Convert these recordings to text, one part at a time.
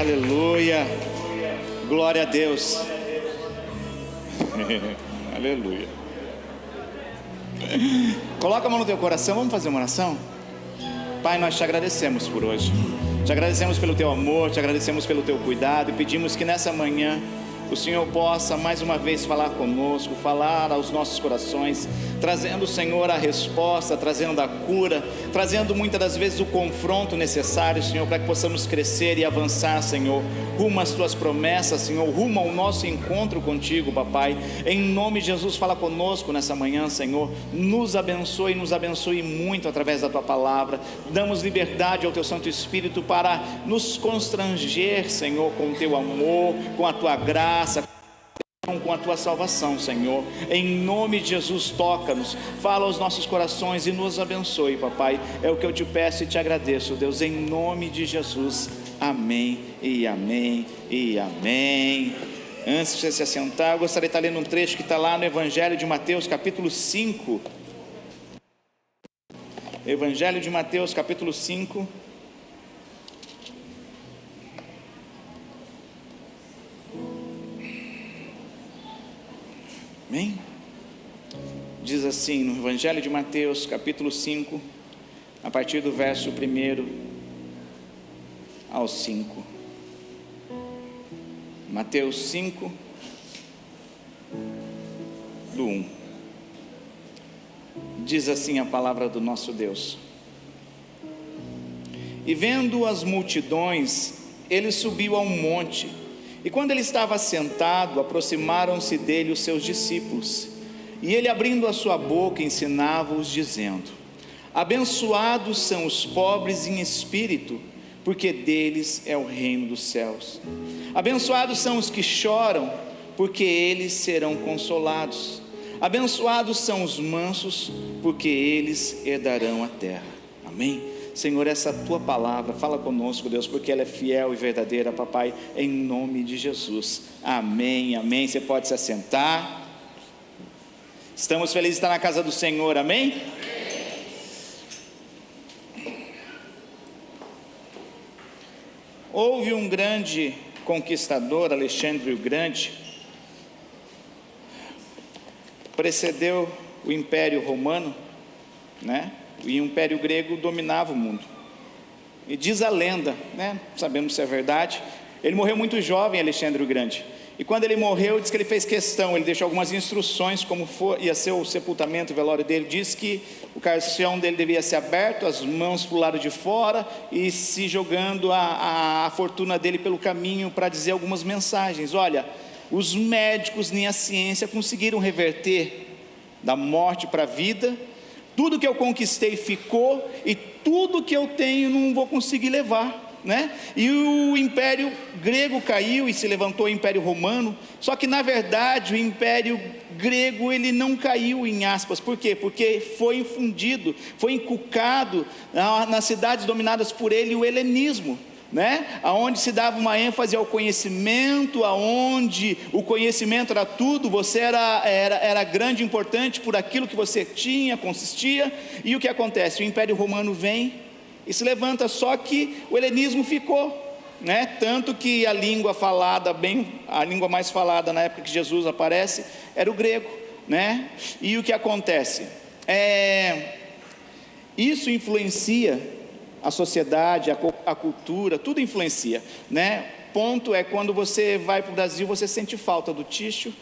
Aleluia. Glória a Deus. Aleluia. Coloca a mão no teu coração, vamos fazer uma oração? Pai, nós te agradecemos por hoje. Te agradecemos pelo teu amor, te agradecemos pelo teu cuidado e pedimos que nessa manhã o Senhor possa mais uma vez falar conosco, falar aos nossos corações, trazendo, Senhor, a resposta, trazendo a cura, trazendo muitas das vezes o confronto necessário, Senhor, para que possamos crescer e avançar, Senhor, rumo às tuas promessas, Senhor, rumo ao nosso encontro contigo, papai. Em nome de Jesus, fala conosco nessa manhã, Senhor, nos abençoe muito através da tua palavra. Damos liberdade ao teu Santo Espírito para nos constranger, Senhor, com o teu amor, com a tua graça, com a tua salvação, Senhor. Em nome de Jesus, toca-nos, fala aos nossos corações e nos abençoe, papai. É o que eu te peço e te agradeço, Deus, em nome de Jesus. Amém e amém e amém. Antes de você se assentar, eu gostaria de estar lendo um trecho que está lá no Evangelho de Mateus, capítulo 5. Evangelho de Mateus, capítulo 5. Amém? Diz assim no Evangelho de Mateus, capítulo 5, a partir do verso 1 ao 5. Mateus 5, do 1. Diz assim a palavra do nosso Deus: E vendo as multidões, ele subiu a um monte, e quando ele estava sentado, aproximaram-se dele os seus discípulos, e ele, abrindo a sua boca, ensinava-os, dizendo: Abençoados são os pobres em espírito, porque deles é o reino dos céus. Abençoados são os que choram, porque eles serão consolados. Abençoados são os mansos, porque eles herdarão a terra. Amém? Senhor, essa tua palavra, fala conosco, Deus, porque ela é fiel e verdadeira, papai, em nome de Jesus. Amém, amém. Você pode se assentar. Estamos felizes de estar na casa do Senhor, amém? Houve um grande conquistador, Alexandre o Grande, precedeu o Império Romano, né? E o Império Grego dominava o mundo. E diz a lenda, né? Sabemos se é verdade, ele morreu muito jovem, Alexandre o Grande. E quando ele morreu, diz que ele fez questão, ele deixou algumas instruções como ia ser o sepultamento, o velório dele. Diz que o caixão dele devia ser aberto, as mãos para o lado de fora, e se jogando a fortuna dele pelo caminho para dizer algumas mensagens. Olha, os médicos nem a ciência conseguiram reverter da morte para a vida. Tudo que eu conquistei ficou, e tudo que eu tenho não vou conseguir levar, né? E o Império Grego caiu e se levantou o Império Romano. Só que na verdade o Império Grego ele não caiu, em aspas. Por quê? Porque foi infundido, foi inculcado nas cidades dominadas por ele o helenismo, né? Aonde se dava uma ênfase ao conhecimento, aonde o conhecimento era tudo, você era grande, importante por aquilo que você tinha, consistia. E o que acontece? O Império Romano vem e se levanta, só que o helenismo ficou, né? Tanto que a língua falada, a língua mais falada na época que Jesus aparece, era o grego, né? E o que acontece? Isso influencia a sociedade, a cultura, tudo influencia, né? Ponto é quando você vai para o Brasil, você sente falta do tixo,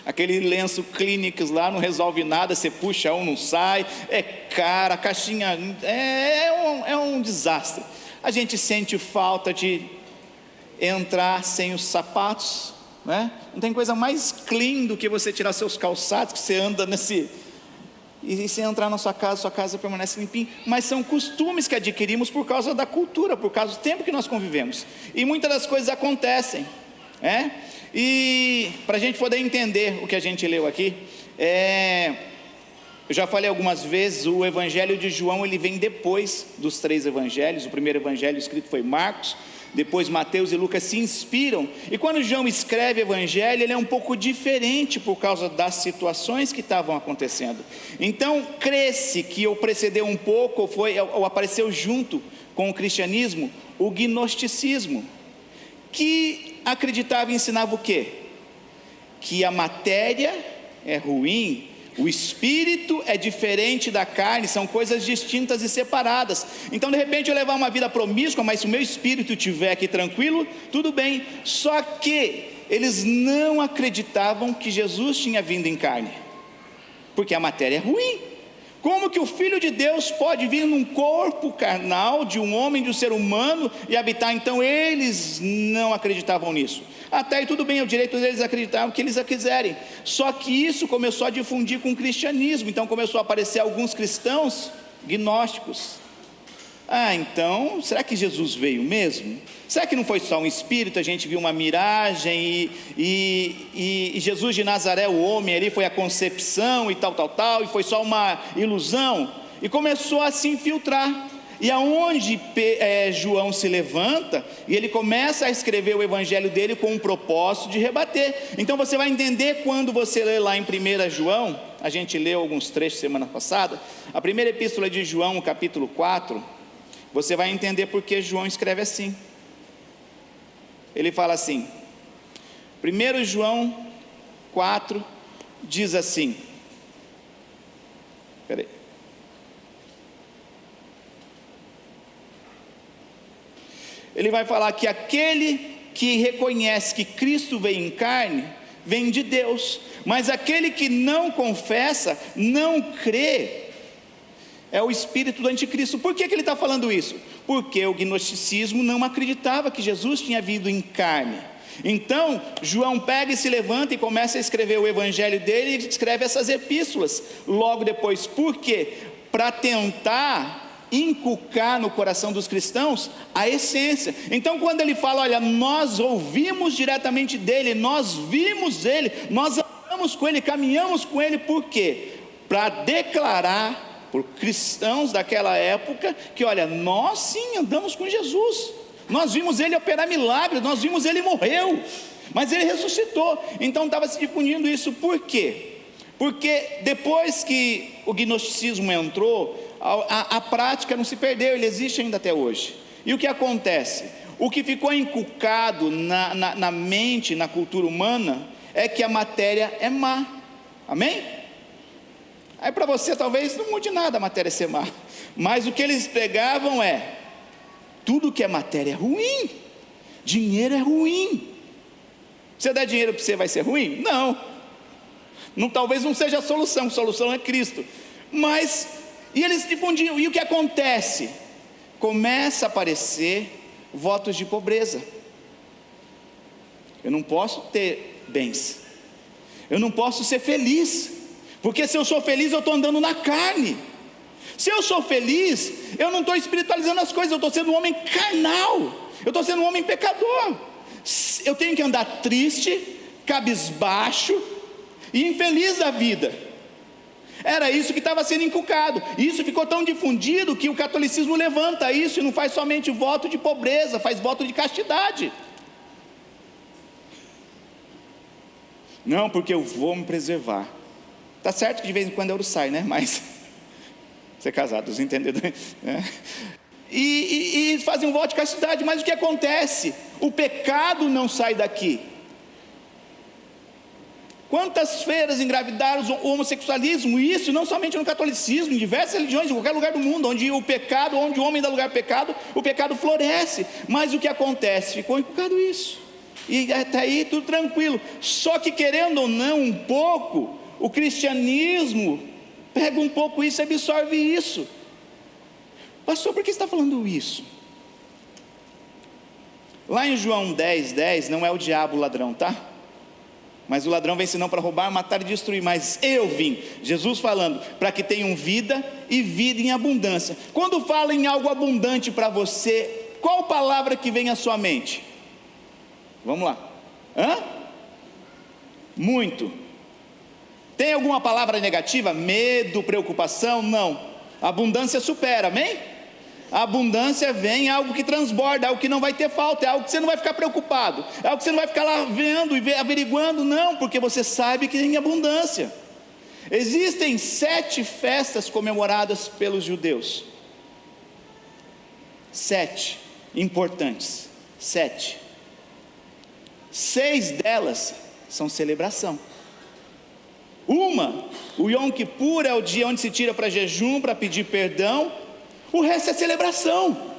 aquele lenço Kleenex lá não resolve nada, você puxa um, não sai, é caro, a caixinha é um desastre. A gente sente falta de entrar sem os sapatos, né? Não tem coisa mais clean do que você tirar seus calçados, que você anda e se entrar na sua casa permanece limpinha. Mas são costumes que adquirimos por causa da cultura, por causa do tempo que nós convivemos. E muitas das coisas acontecem, e para a gente poder entender o que a gente leu aqui, eu já falei algumas vezes, o Evangelho de João ele vem depois dos 3 evangelhos. O primeiro evangelho escrito foi Marcos, depois Mateus e Lucas se inspiram, e quando João escreve o evangelho, ele é um pouco diferente por causa das situações que estavam acontecendo. Então, crê-se que ou precedeu um pouco, ou apareceu junto com o cristianismo, o gnosticismo, que acreditava e ensinava o quê? Que a matéria é ruim, o espírito é diferente da carne, são coisas distintas e separadas. Então, de repente, eu levar uma vida promíscua, mas se o meu espírito estiver aqui tranquilo, tudo bem. Só que eles não acreditavam que Jesus tinha vindo em carne, porque a matéria é ruim. Como que o Filho de Deus pode vir num corpo carnal de um homem, de um ser humano e habitar? Então eles não acreditavam nisso. Até aí tudo bem, é o direito deles acreditar o que eles quiserem. Só que isso começou a difundir com o cristianismo. Então começou a aparecer alguns cristãos gnósticos. Então, será que Jesus veio mesmo? Será que não foi só um espírito, a gente viu uma miragem e Jesus de Nazaré, o homem ali, foi a concepção e tal, e foi só uma ilusão? E começou a se infiltrar. E aonde João se levanta, e ele começa a escrever o evangelho dele com um propósito de rebater. Então você vai entender quando você lê lá em 1 João, a gente leu alguns trechos semana passada, a primeira epístola de João, capítulo 4, você vai entender porque João escreve assim. Ele fala assim, 1 João 4, diz assim, ele vai falar que aquele que reconhece que Cristo veio em carne, vem de Deus, mas aquele que não confessa, não crê, é o espírito do anticristo. Por que ele está falando isso? Porque o gnosticismo não acreditava que Jesus tinha vindo em carne. Então, João pega e se levanta e começa a escrever o evangelho dele, e escreve essas epístolas, logo depois. Por quê? Para tentar inculcar no coração dos cristãos a essência. Então quando ele fala, olha, nós ouvimos diretamente dele, nós vimos ele, nós andamos com ele, caminhamos com ele, por quê? Para declarar por cristãos daquela época, que olha, nós sim andamos com Jesus, nós vimos ele operar milagres, nós vimos ele morreu, mas ele ressuscitou. Então estava se difundindo isso. Por quê? Porque depois que o gnosticismo entrou, a prática não se perdeu, ele existe ainda até hoje. E o que acontece? O que ficou inculcado na mente, na cultura humana, é que a matéria é má. Amém? Aí para você talvez não mude nada a matéria ser má, mas o que eles pregavam é, tudo que é matéria é ruim, dinheiro é ruim. Você der dinheiro para você vai ser ruim? Não, talvez não seja a solução é Cristo. E eles difundiam, e o que acontece? Começa a aparecer votos de pobreza. Eu não posso ter bens, eu não posso ser feliz, porque se eu sou feliz eu estou andando na carne. Se eu sou feliz, eu não estou espiritualizando as coisas, eu estou sendo um homem carnal, eu estou sendo um homem pecador. Eu tenho que andar triste, cabisbaixo e infeliz da vida. Era isso que estava sendo inculcado, e isso ficou tão difundido que o catolicismo levanta isso e não faz somente voto de pobreza, faz voto de castidade. Não, porque eu vou me preservar. Tá certo que de vez em quando euro sai, né? Mas ser casado, você entendeu? E fazem um voto de castidade. Mas o que acontece? O pecado não sai daqui. Quantas feiras engravidaram o homossexualismo? Isso não somente no catolicismo, em diversas religiões, em qualquer lugar do mundo, onde o pecado, onde o homem dá lugar ao pecado, o pecado floresce. Mas o que acontece? Ficou inculcado isso, e até aí tudo tranquilo. Só que querendo ou não, um pouco, o cristianismo pega um pouco isso e absorve isso. Pastor, por que você está falando isso? Lá em João 10:10, não é o diabo o ladrão, tá? Mas o ladrão vem senão para roubar, matar e destruir. Mas eu vim, Jesus falando, para que tenham vida e vida em abundância. Quando fala em algo abundante para você, qual palavra que vem à sua mente? Vamos lá. Muito. Tem alguma palavra negativa? Medo, preocupação? Não. Abundância supera, amém? A abundância vem, é algo que transborda, é algo que não vai ter falta, é algo que você não vai ficar preocupado, é algo que você não vai ficar lá vendo e averiguando, não, porque você sabe que tem abundância. Existem 7 festas comemoradas pelos judeus, 7 importantes, 7. 6 delas são celebração. Uma, o Yom Kippur, é o dia onde se tira para jejum, para pedir perdão. O resto é celebração.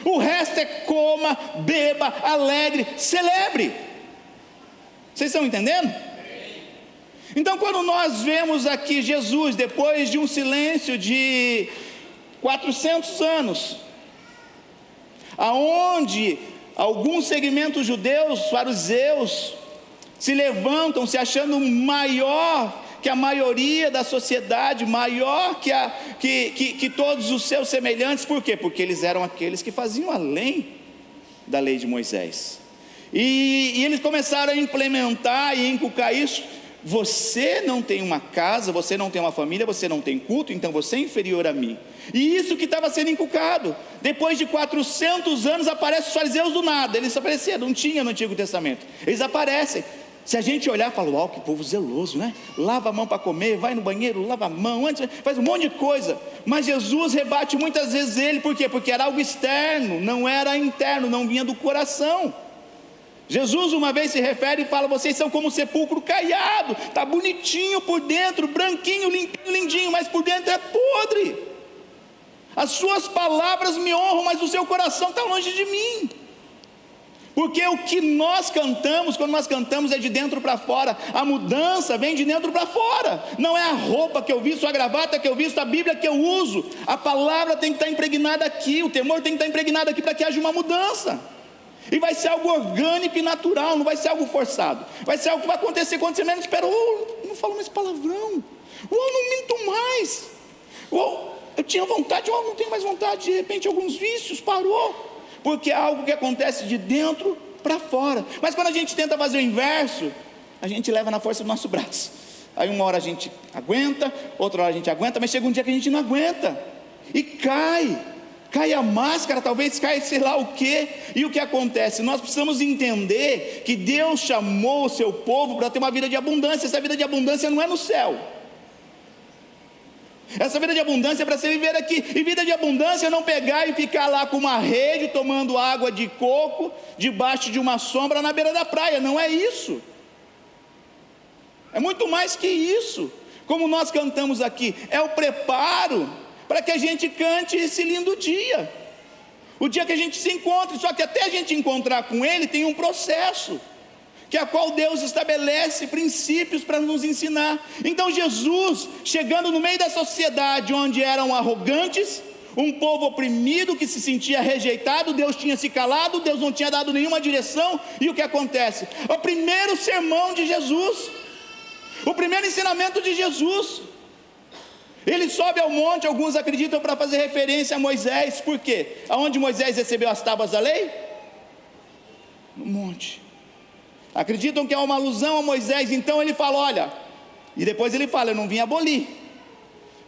O resto é coma, beba, alegre, celebre. Vocês estão entendendo? Então, quando nós vemos aqui Jesus, depois de um silêncio de 400 anos, aonde alguns segmentos judeus, fariseus, se levantam se achando maior que a maioria da sociedade, maior que todos os seus semelhantes. Por quê? Porque eles eram aqueles que faziam além da lei de Moisés, e eles começaram a implementar e inculcar isso. Você não tem uma casa, você não tem uma família, você não tem culto, então você é inferior a mim. E isso que estava sendo inculcado. Depois de 400 anos aparecem os fariseus do nada. Eles apareceram, não tinha no Antigo Testamento, eles aparecem. Se a gente olhar e falar, uau, que povo zeloso, né? Lava a mão para comer, vai no banheiro, lava a mão, antes, faz um monte de coisa. Mas Jesus rebate muitas vezes ele, por quê? Porque era algo externo, não era interno, não vinha do coração. Jesus uma vez se refere e fala, vocês são como um sepulcro caiado, está bonitinho por dentro, branquinho, limpinho, lindinho, mas por dentro é podre. As suas palavras me honram, mas o seu coração está longe de mim. Porque o que nós cantamos, quando nós cantamos, é de dentro para fora. A mudança vem de dentro para fora. Não é a roupa que eu visto, a gravata que eu visto, a Bíblia que eu uso. A palavra tem que estar impregnada aqui, o temor tem que estar impregnado aqui para que haja uma mudança. E vai ser algo orgânico e natural, não vai ser algo forçado. Vai ser algo que vai acontecer quando você menos espera. Não falo mais palavrão. Não minto mais. Eu tinha vontade, não tenho mais vontade. De repente alguns vícios, parou. Porque é algo que acontece de dentro para fora. Mas quando a gente tenta fazer o inverso, a gente leva na força do nosso braço. Aí uma hora a gente aguenta, outra hora a gente aguenta, mas chega um dia que a gente não aguenta e cai a máscara, talvez cai sei lá o que. E o que acontece? Nós precisamos entender que Deus chamou o seu povo para ter uma vida de abundância. Essa vida de abundância não é no céu. Essa vida de abundância é para você viver aqui. E vida de abundância é não pegar e ficar lá com uma rede, tomando água de coco, debaixo de uma sombra na beira da praia. Não é isso. É muito mais que isso. Como nós cantamos aqui, é o preparo para que a gente cante esse lindo dia. O dia que a gente se encontre. Só que até a gente encontrar com Ele tem um processo, que é a qual Deus estabelece princípios para nos ensinar. Então Jesus, chegando no meio da sociedade onde eram arrogantes, um povo oprimido que se sentia rejeitado, Deus tinha se calado, Deus não tinha dado nenhuma direção, e o que acontece? O primeiro sermão de Jesus, o primeiro ensinamento de Jesus, ele sobe ao monte, alguns acreditam para fazer referência a Moisés. Por quê? Aonde Moisés recebeu as tábuas da lei? No monte. Acreditam que é uma alusão a Moisés. Então ele fala, olha, e depois ele fala, eu não vim abolir,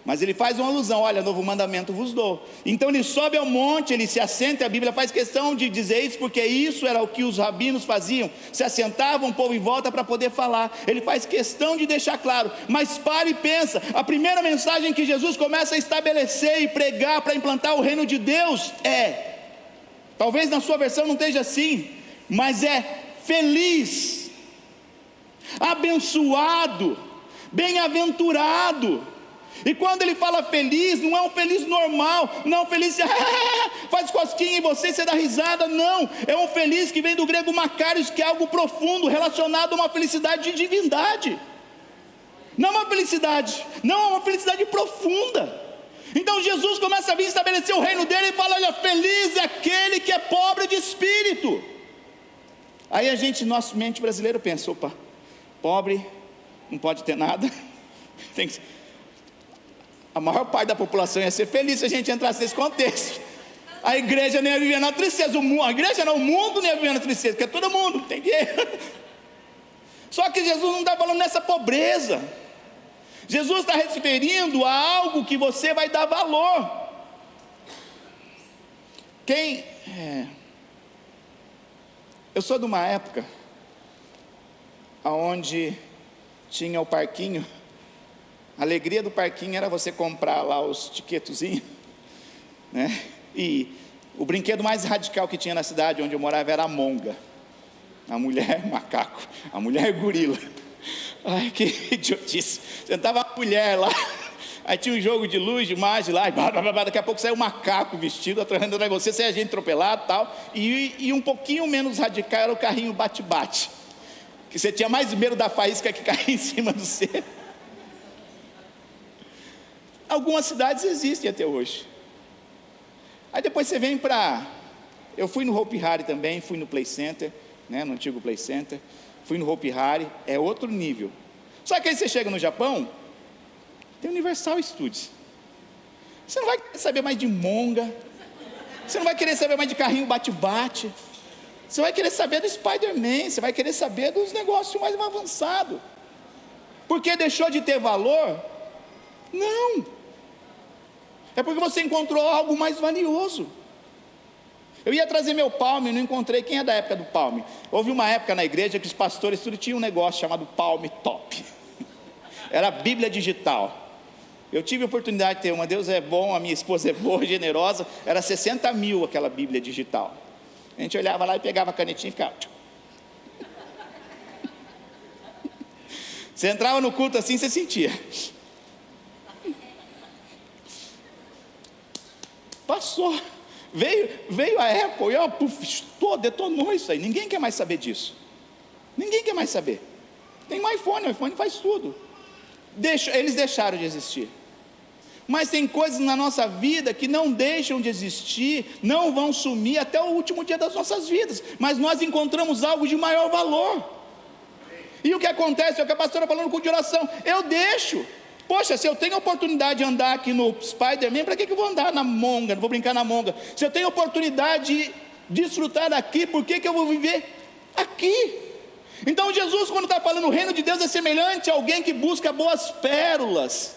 mas ele faz uma alusão, olha, novo mandamento vos dou. Então ele sobe ao monte, ele se assenta, a Bíblia faz questão de dizer isso, porque isso era o que os rabinos faziam, se assentavam o povo em volta para poder falar. Ele faz questão de deixar claro, mas para e pensa, a primeira mensagem que Jesus começa a estabelecer e pregar para implantar o reino de Deus talvez na sua versão não esteja assim, mas feliz, abençoado, bem-aventurado. E quando ele fala feliz, não é um feliz normal, não é um feliz faz cosquinha em você, você dá risada, não, é um feliz que vem do grego makarios, que é algo profundo, relacionado a uma felicidade de divindade, não é uma felicidade profunda. Então Jesus começa a vir estabelecer o reino dele e fala, olha, feliz é aquele que é pobre de espírito. Aí a gente, nossa mente brasileira pensa, opa, pobre, não pode ter nada, a maior parte da população ia ser feliz se a gente entrasse nesse contexto. A igreja nem ia viver na tristeza, o mundo nem ia viver na tristeza, porque todo mundo tem dinheiro. Só que Jesus não está falando nessa pobreza, Jesus está referindo a algo que você vai dar valor. Eu sou de uma época onde tinha o parquinho. A alegria do parquinho era você comprar lá os tiquetozinhos, né? E o brinquedo mais radical que tinha na cidade onde eu morava era a monga, a mulher macaco, a mulher gorila. Ai, que idiotice. Sentava a mulher lá, aí tinha um jogo de luz, de imagem lá, e daqui a pouco saiu um macaco vestido atrás de você, saia gente atropelado e tal, e um pouquinho menos radical era o carrinho bate-bate, que você tinha mais medo da faísca que caía em cima do você. Algumas cidades existem até hoje. Aí depois você vem para... Eu fui no Hopi Hari também, fui no Play Center, né, no antigo Play Center, fui no Hopi Hari, é outro nível. Só que aí você chega no Japão, tem Universal Studios. Você não vai querer saber mais de monga, você não vai querer saber mais de carrinho bate-bate, você vai querer saber do Spider-Man, você vai querer saber dos negócios mais avançados. Porque deixou de ter valor? Não. É porque você encontrou algo mais valioso. Eu ia trazer meu Palme, não encontrei. Quem é da época do Palme? Houve uma época na igreja que os pastores tudo tinham um negócio chamado Palme Top. Era a Bíblia digital. Eu tive a oportunidade de ter uma. Deus é bom, a minha esposa é boa, generosa. Era 60 mil aquela Bíblia digital. A gente olhava lá e pegava a canetinha e ficava... Você entrava no culto assim, você sentia. Passou, veio a Apple e detonou isso aí. Ninguém quer mais saber disso. Ninguém quer mais saber. Tem um iPhone, o iPhone faz tudo. Eles deixaram de existir. Mas tem coisas na nossa vida que não deixam de existir, não vão sumir até o último dia das nossas vidas. Mas nós encontramos algo de maior valor. E o que acontece é o que a pastora falando com de oração. Eu deixo. Poxa, se eu tenho a oportunidade de andar aqui no Spider-Man, para que eu vou andar na monga? Não vou brincar na monga. Se eu tenho a oportunidade de desfrutar daqui, por que eu vou viver aqui? Então Jesus, quando está falando o reino de Deus, é semelhante a alguém que busca boas pérolas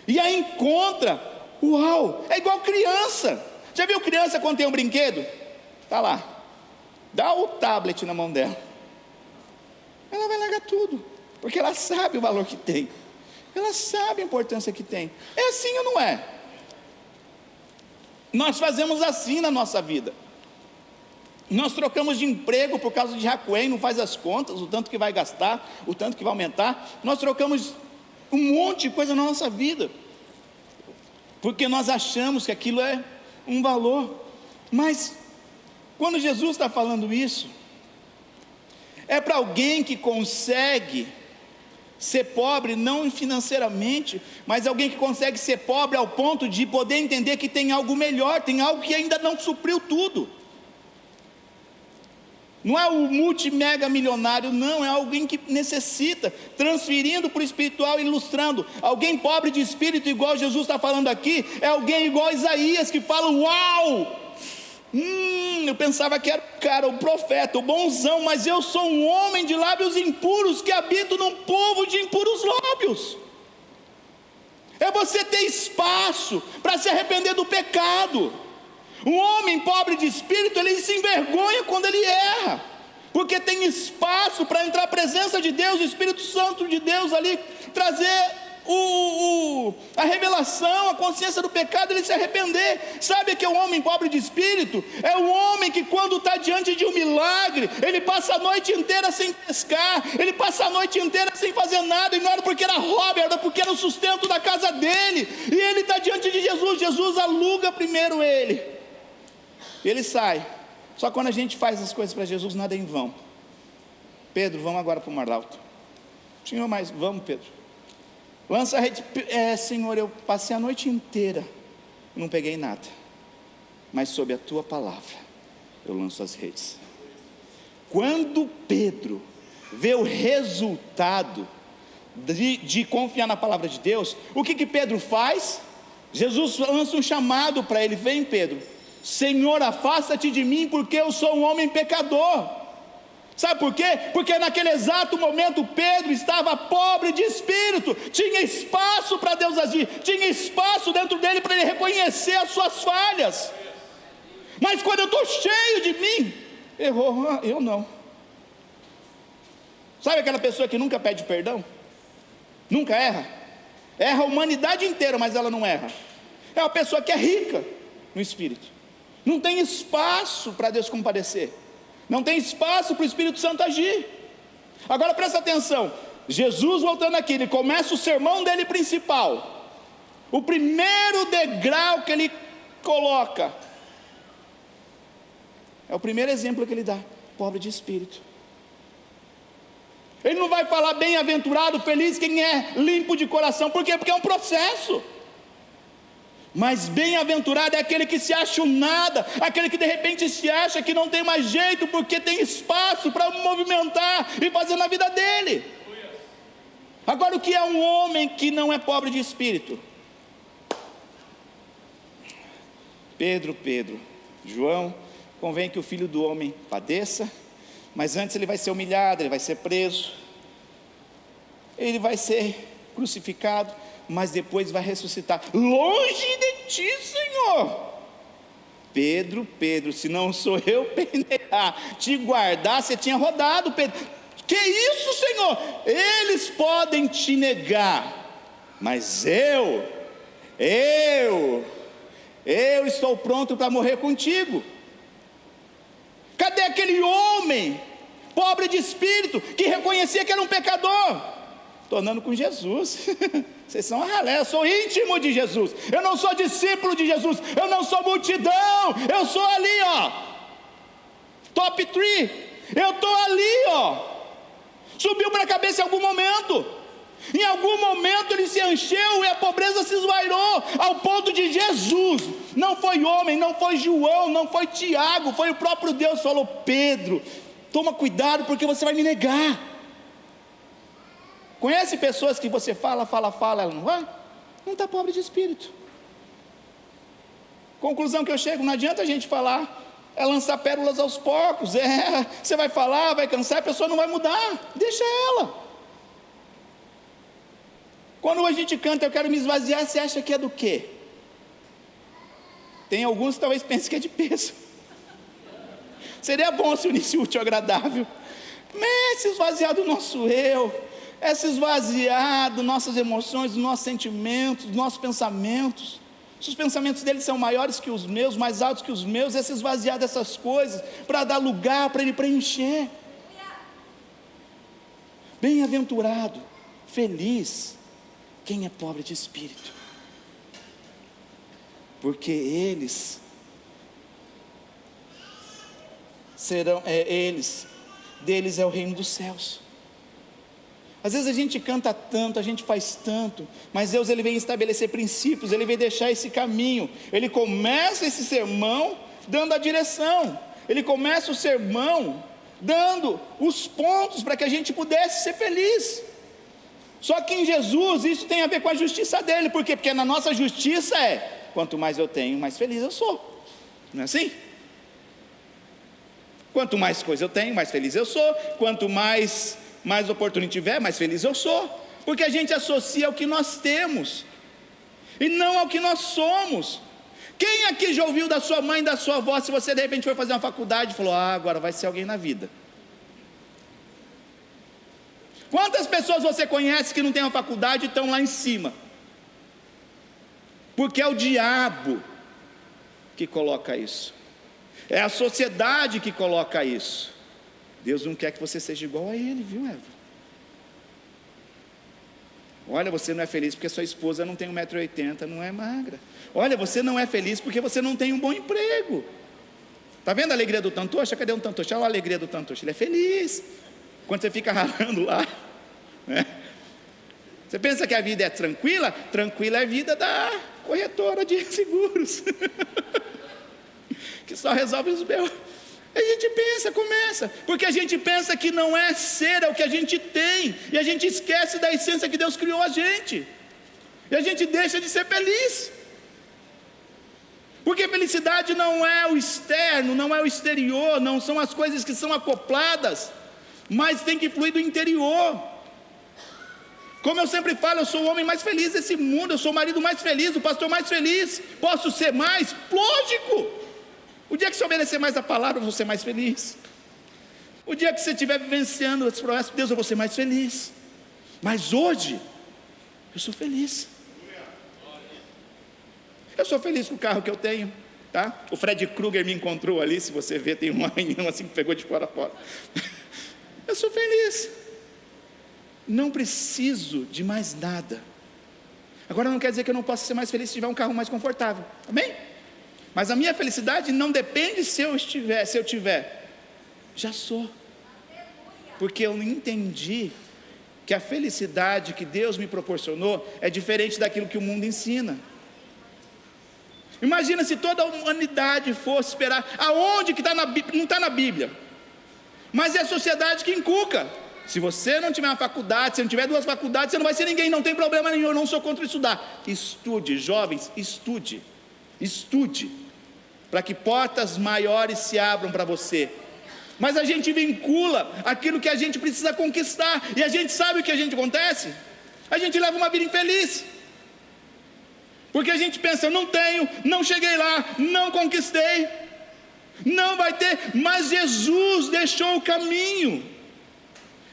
e a encontra. Uau, é igual criança. Já viu criança quando tem um brinquedo? Está lá, dá o tablet na mão dela, ela vai largar tudo, porque ela sabe o valor que tem. Ela sabe a importância que tem. É assim ou não é? Nós fazemos assim na nossa vida. Nós trocamos de emprego por causa de Jacuém, não faz as contas, o tanto que vai gastar, o tanto que vai aumentar. Nós trocamos um monte de coisa na nossa vida, porque nós achamos que aquilo é um valor. Mas, quando Jesus está falando isso, é para alguém que consegue ser pobre, não financeiramente, mas alguém que consegue ser pobre ao ponto de poder entender que tem algo melhor, tem algo que ainda não supriu tudo. Não é o multimega milionário, não, é alguém que necessita, transferindo para o espiritual, ilustrando. Alguém pobre de espírito, igual Jesus está falando aqui, é alguém igual a Isaías, que fala, uau, eu pensava que era o cara, o profeta, o bonzão, mas eu sou um homem de lábios impuros, que habito num povo de impuros lábios. É você ter espaço para se arrepender do pecado. Um homem pobre de espírito, ele se envergonha quando ele erra, porque tem espaço para entrar a presença de Deus, o Espírito Santo de Deus ali, trazer a revelação, a consciência do pecado, ele se arrepender. Sabe que é um homem pobre de espírito? É um homem que quando está diante de um milagre, ele passa a noite inteira sem pescar, ele passa a noite inteira sem fazer nada, e não era porque era hobby, era porque era o sustento da casa dele, e ele está diante de Jesus. Jesus aluga primeiro ele sai. Só quando a gente faz as coisas para Jesus, nada é em vão. Pedro, vamos agora para o Mar Alto. Senhor, mas vamos, Pedro. Lança a rede. Senhor, eu passei a noite inteira e não peguei nada, mas sob a tua palavra eu lanço as redes. Quando Pedro vê o resultado de confiar na palavra de Deus, o que Pedro faz? Jesus lança um chamado para ele: vem, Pedro. Senhor, afasta-te de mim, porque eu sou um homem pecador. Sabe por quê? Porque naquele exato momento Pedro estava pobre de espírito, tinha espaço para Deus agir, tinha espaço dentro dele para ele reconhecer as suas falhas. Mas quando eu estou cheio de mim, errou, eu não. Sabe aquela pessoa que nunca pede perdão? Nunca erra? Erra a humanidade inteira, mas ela não erra. É uma pessoa que é rica no espírito. Não tem espaço para Deus compadecer. Não tem espaço para o Espírito Santo agir. Agora presta atenção. Jesus voltando aqui, ele começa o sermão dele principal. O primeiro degrau que ele coloca é o primeiro exemplo que ele dá: pobre de espírito. Ele não vai falar bem-aventurado, feliz quem é limpo de coração. Por quê? Porque é um processo. Mas bem-aventurado é aquele que se acha um nada, aquele que de repente se acha que não tem mais jeito, porque tem espaço para movimentar e fazer na vida dele. Agora, o que é um homem que não é pobre de espírito? Pedro, João, convém que o Filho do Homem padeça, mas antes ele vai ser humilhado, ele vai ser preso, ele vai ser crucificado, mas depois vai ressuscitar. Longe de ti, Senhor. Pedro, se não sou eu peneirar, te guardar, você tinha rodado, Pedro. Que isso, Senhor? Eles podem te negar, mas eu estou pronto para morrer contigo. Cadê aquele homem pobre de espírito que reconhecia que era um pecador? Estou andando com Jesus. Vocês são a ralé, eu sou íntimo de Jesus. Eu não sou discípulo de Jesus. Eu não sou multidão. Eu sou ali, ó, top 3. Eu estou ali, ó. Subiu para a cabeça em algum momento. Em algum momento ele se encheu e a pobreza se esvairou, ao ponto de Jesus, não foi homem, não foi João, não foi Tiago, foi o próprio Deus, falou: Pedro, toma cuidado porque você vai me negar. Conhece pessoas que você fala, ela não vai? Não está pobre de espírito. Conclusão que eu chego: não adianta a gente falar, é lançar pérolas aos porcos, você vai falar, vai cansar, a pessoa não vai mudar, deixa ela. Quando a gente canta, eu quero me esvaziar, você acha que é do quê? Tem alguns que talvez pensem que é de peso. Seria bom se unisse útil ao agradável. Mas se esvaziar do nosso eu, é se esvaziar das nossas emoções, dos nossos sentimentos, dos nossos pensamentos. Se os pensamentos dele são maiores que os meus, mais altos que os meus, é se esvaziar dessas coisas, para dar lugar para ele preencher. Bem-aventurado, feliz, quem é pobre de espírito, porque eles serão, deles é o reino dos céus. Às vezes a gente canta tanto, a gente faz tanto, mas Deus, ele vem estabelecer princípios, ele vem deixar esse caminho. Ele começa esse sermão dando a direção, ele começa o sermão dando os pontos para que a gente pudesse ser feliz. Só que em Jesus isso tem a ver com a justiça dele. Por quê? Porque na nossa justiça quanto mais eu tenho, mais feliz eu sou. Não é assim? Quanto mais coisa eu tenho, mais feliz eu sou. Quanto mais oportunidade tiver, mais feliz eu sou. Porque a gente associa ao que nós temos e não ao que nós somos. Quem aqui já ouviu da sua mãe, da sua avó, se você de repente foi fazer uma faculdade e falou: agora vai ser alguém na vida? Quantas pessoas você conhece que não tem uma faculdade e estão lá em cima? Porque é o diabo que coloca isso, é a sociedade que coloca isso. Deus não quer que você seja igual a ele, viu, Eva? Olha, você não é feliz porque sua esposa não tem 1,80 m, não é magra. Olha, você não é feliz porque você não tem um bom emprego. Está vendo a alegria do Tantocha? Cadê o Tantocha? Olha a alegria do Tantocha, ele é feliz. Quando você fica ralando lá, né? Você pensa que a vida é tranquila? Tranquila é a vida da corretora de seguros, que só resolve os meus. A gente começa, porque a gente pensa que não é ser, é o que a gente tem, e a gente esquece da essência que Deus criou a gente, e a gente deixa de ser feliz. Porque felicidade não é o externo, não é o exterior, não são as coisas que são acopladas, mas tem que fluir do interior. Como eu sempre falo, eu sou o homem mais feliz desse mundo, eu sou o marido mais feliz, o pastor mais feliz. Posso ser mais? Lógico. O dia que obedecer mais a palavra, eu vou ser mais feliz. O dia que você estiver vivenciando as promessas de Deus, eu vou ser mais feliz. Mas hoje, eu sou feliz. Eu sou feliz com o carro que eu tenho, tá? O Fred Krueger me encontrou ali, se você ver, tem um arranhão assim que pegou de fora a fora. Eu sou feliz. Não preciso de mais nada. Agora não quer dizer que eu não possa ser mais feliz se tiver um carro mais confortável, amém? Mas a minha felicidade não depende se eu tiver, já sou. Porque eu entendi que a felicidade que Deus me proporcionou é diferente daquilo que o mundo ensina. Imagina se toda a humanidade fosse esperar, aonde que está na Bíblia? Não está na Bíblia, mas é a sociedade que inculca. Se você não tiver uma faculdade, se não tiver 2 faculdades, você não vai ser ninguém, não tem problema nenhum, eu não sou contra estudar. Estude, jovens, estude, para que portas maiores se abram para você. Mas a gente vincula aquilo que a gente precisa conquistar, e a gente sabe o que a gente acontece? A gente leva uma vida infeliz, porque a gente pensa, não tenho, não cheguei lá, não conquistei, não vai ter, mas Jesus deixou o caminho.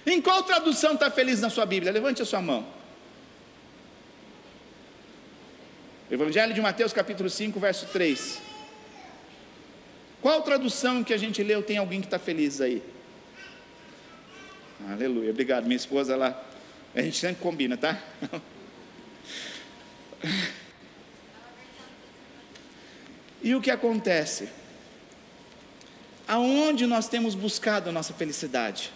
Em qual tradução está feliz na sua Bíblia? Levante a sua mão. Evangelho de Mateus capítulo 5, verso 3. Qual tradução que a gente leu tem alguém que está feliz aí? Aleluia, obrigado, minha esposa lá, a gente sempre combina, tá? E o que acontece? Aonde nós temos buscado a nossa felicidade?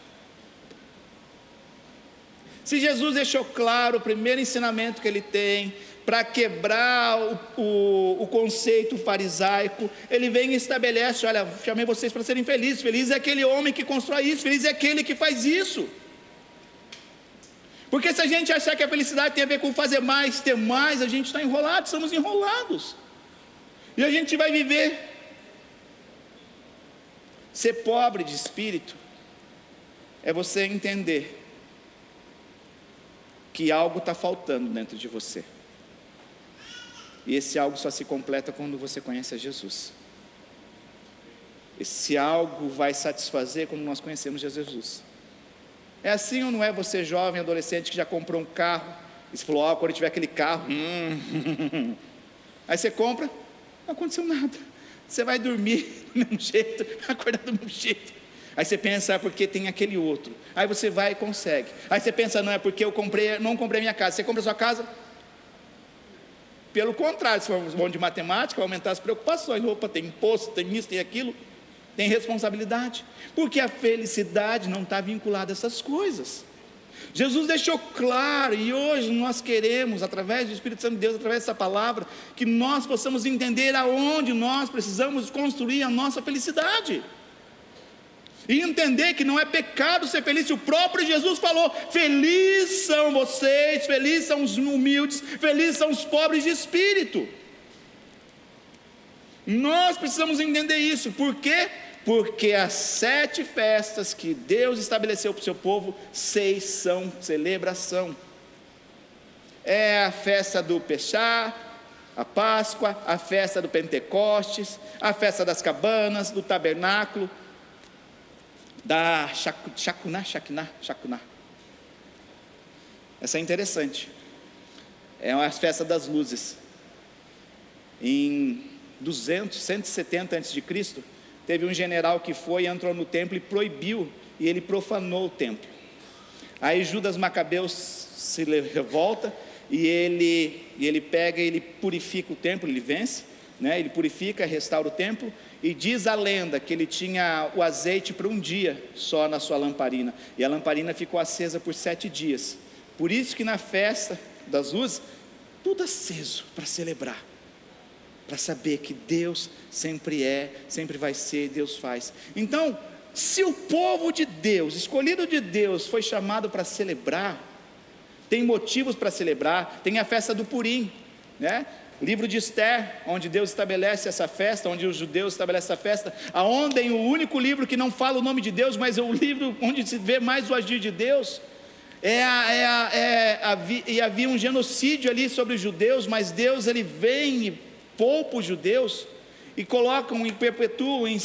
Se Jesus deixou claro o primeiro ensinamento que ele tem, para quebrar o conceito farisaico, ele vem e estabelece, olha, chamei vocês para serem felizes, feliz é aquele homem que constrói isso, feliz é aquele que faz isso. Porque se a gente achar que a felicidade tem a ver com fazer mais, ter mais, a gente está enrolado, estamos enrolados, e a gente vai viver. Ser pobre de espírito é você entender que algo está faltando dentro de você, e esse algo só se completa quando você conhece a Jesus. Esse algo vai satisfazer quando nós conhecemos Jesus. É assim ou não é? Você jovem, adolescente, que já comprou um carro, e você falou, quando tiver aquele carro, aí você compra, não aconteceu nada, você vai dormir do mesmo jeito, acordar do mesmo jeito. Aí você pensa, é porque tem aquele outro. Aí você vai e consegue. Aí você pensa, não, é porque eu não comprei minha casa. Você compra a sua casa? Pelo contrário, se for bom de matemática, vai aumentar as preocupações. Opa, tem imposto, tem isso, tem aquilo. Tem responsabilidade. Porque a felicidade não está vinculada a essas coisas. Jesus deixou claro, e hoje nós queremos, através do Espírito Santo de Deus, através dessa palavra, que nós possamos entender aonde nós precisamos construir a nossa felicidade. E entender que não é pecado ser feliz. O próprio Jesus falou, felizes são vocês, felizes são os humildes, felizes são os pobres de espírito. Nós precisamos entender isso. Por quê? Porque as 7 festas que Deus estabeleceu para o seu povo, 6 são celebração. É a festa do Peshá, a Páscoa, a festa do Pentecostes, a festa das cabanas, do tabernáculo, da Shakuná. Essa é interessante. É uma festa das luzes. Em 170 a.C., teve um general que entrou no templo e proibiu, e ele profanou o templo. Aí Judas Macabeus se revolta, e ele pega, ele purifica o templo, ele vence, né? Ele purifica, restaura o templo, e diz a lenda que ele tinha o azeite para um dia só na sua lamparina, e a lamparina ficou acesa por 7 dias. Por isso que na festa das luzes, tudo aceso para celebrar, para saber que Deus sempre é, sempre vai ser, Deus faz. Então, se o povo de Deus, escolhido de Deus, foi chamado para celebrar, tem motivos para celebrar. Tem a festa do Purim, né? Livro de Esther, onde Deus estabelece essa festa, onde os judeus estabelecem essa festa, aonde tem o único livro que não fala o nome de Deus, mas é o livro onde se vê mais o agir de Deus. E havia um genocídio ali sobre os judeus, mas Deus ele vem e poupa os judeus, e colocam e perpetuam e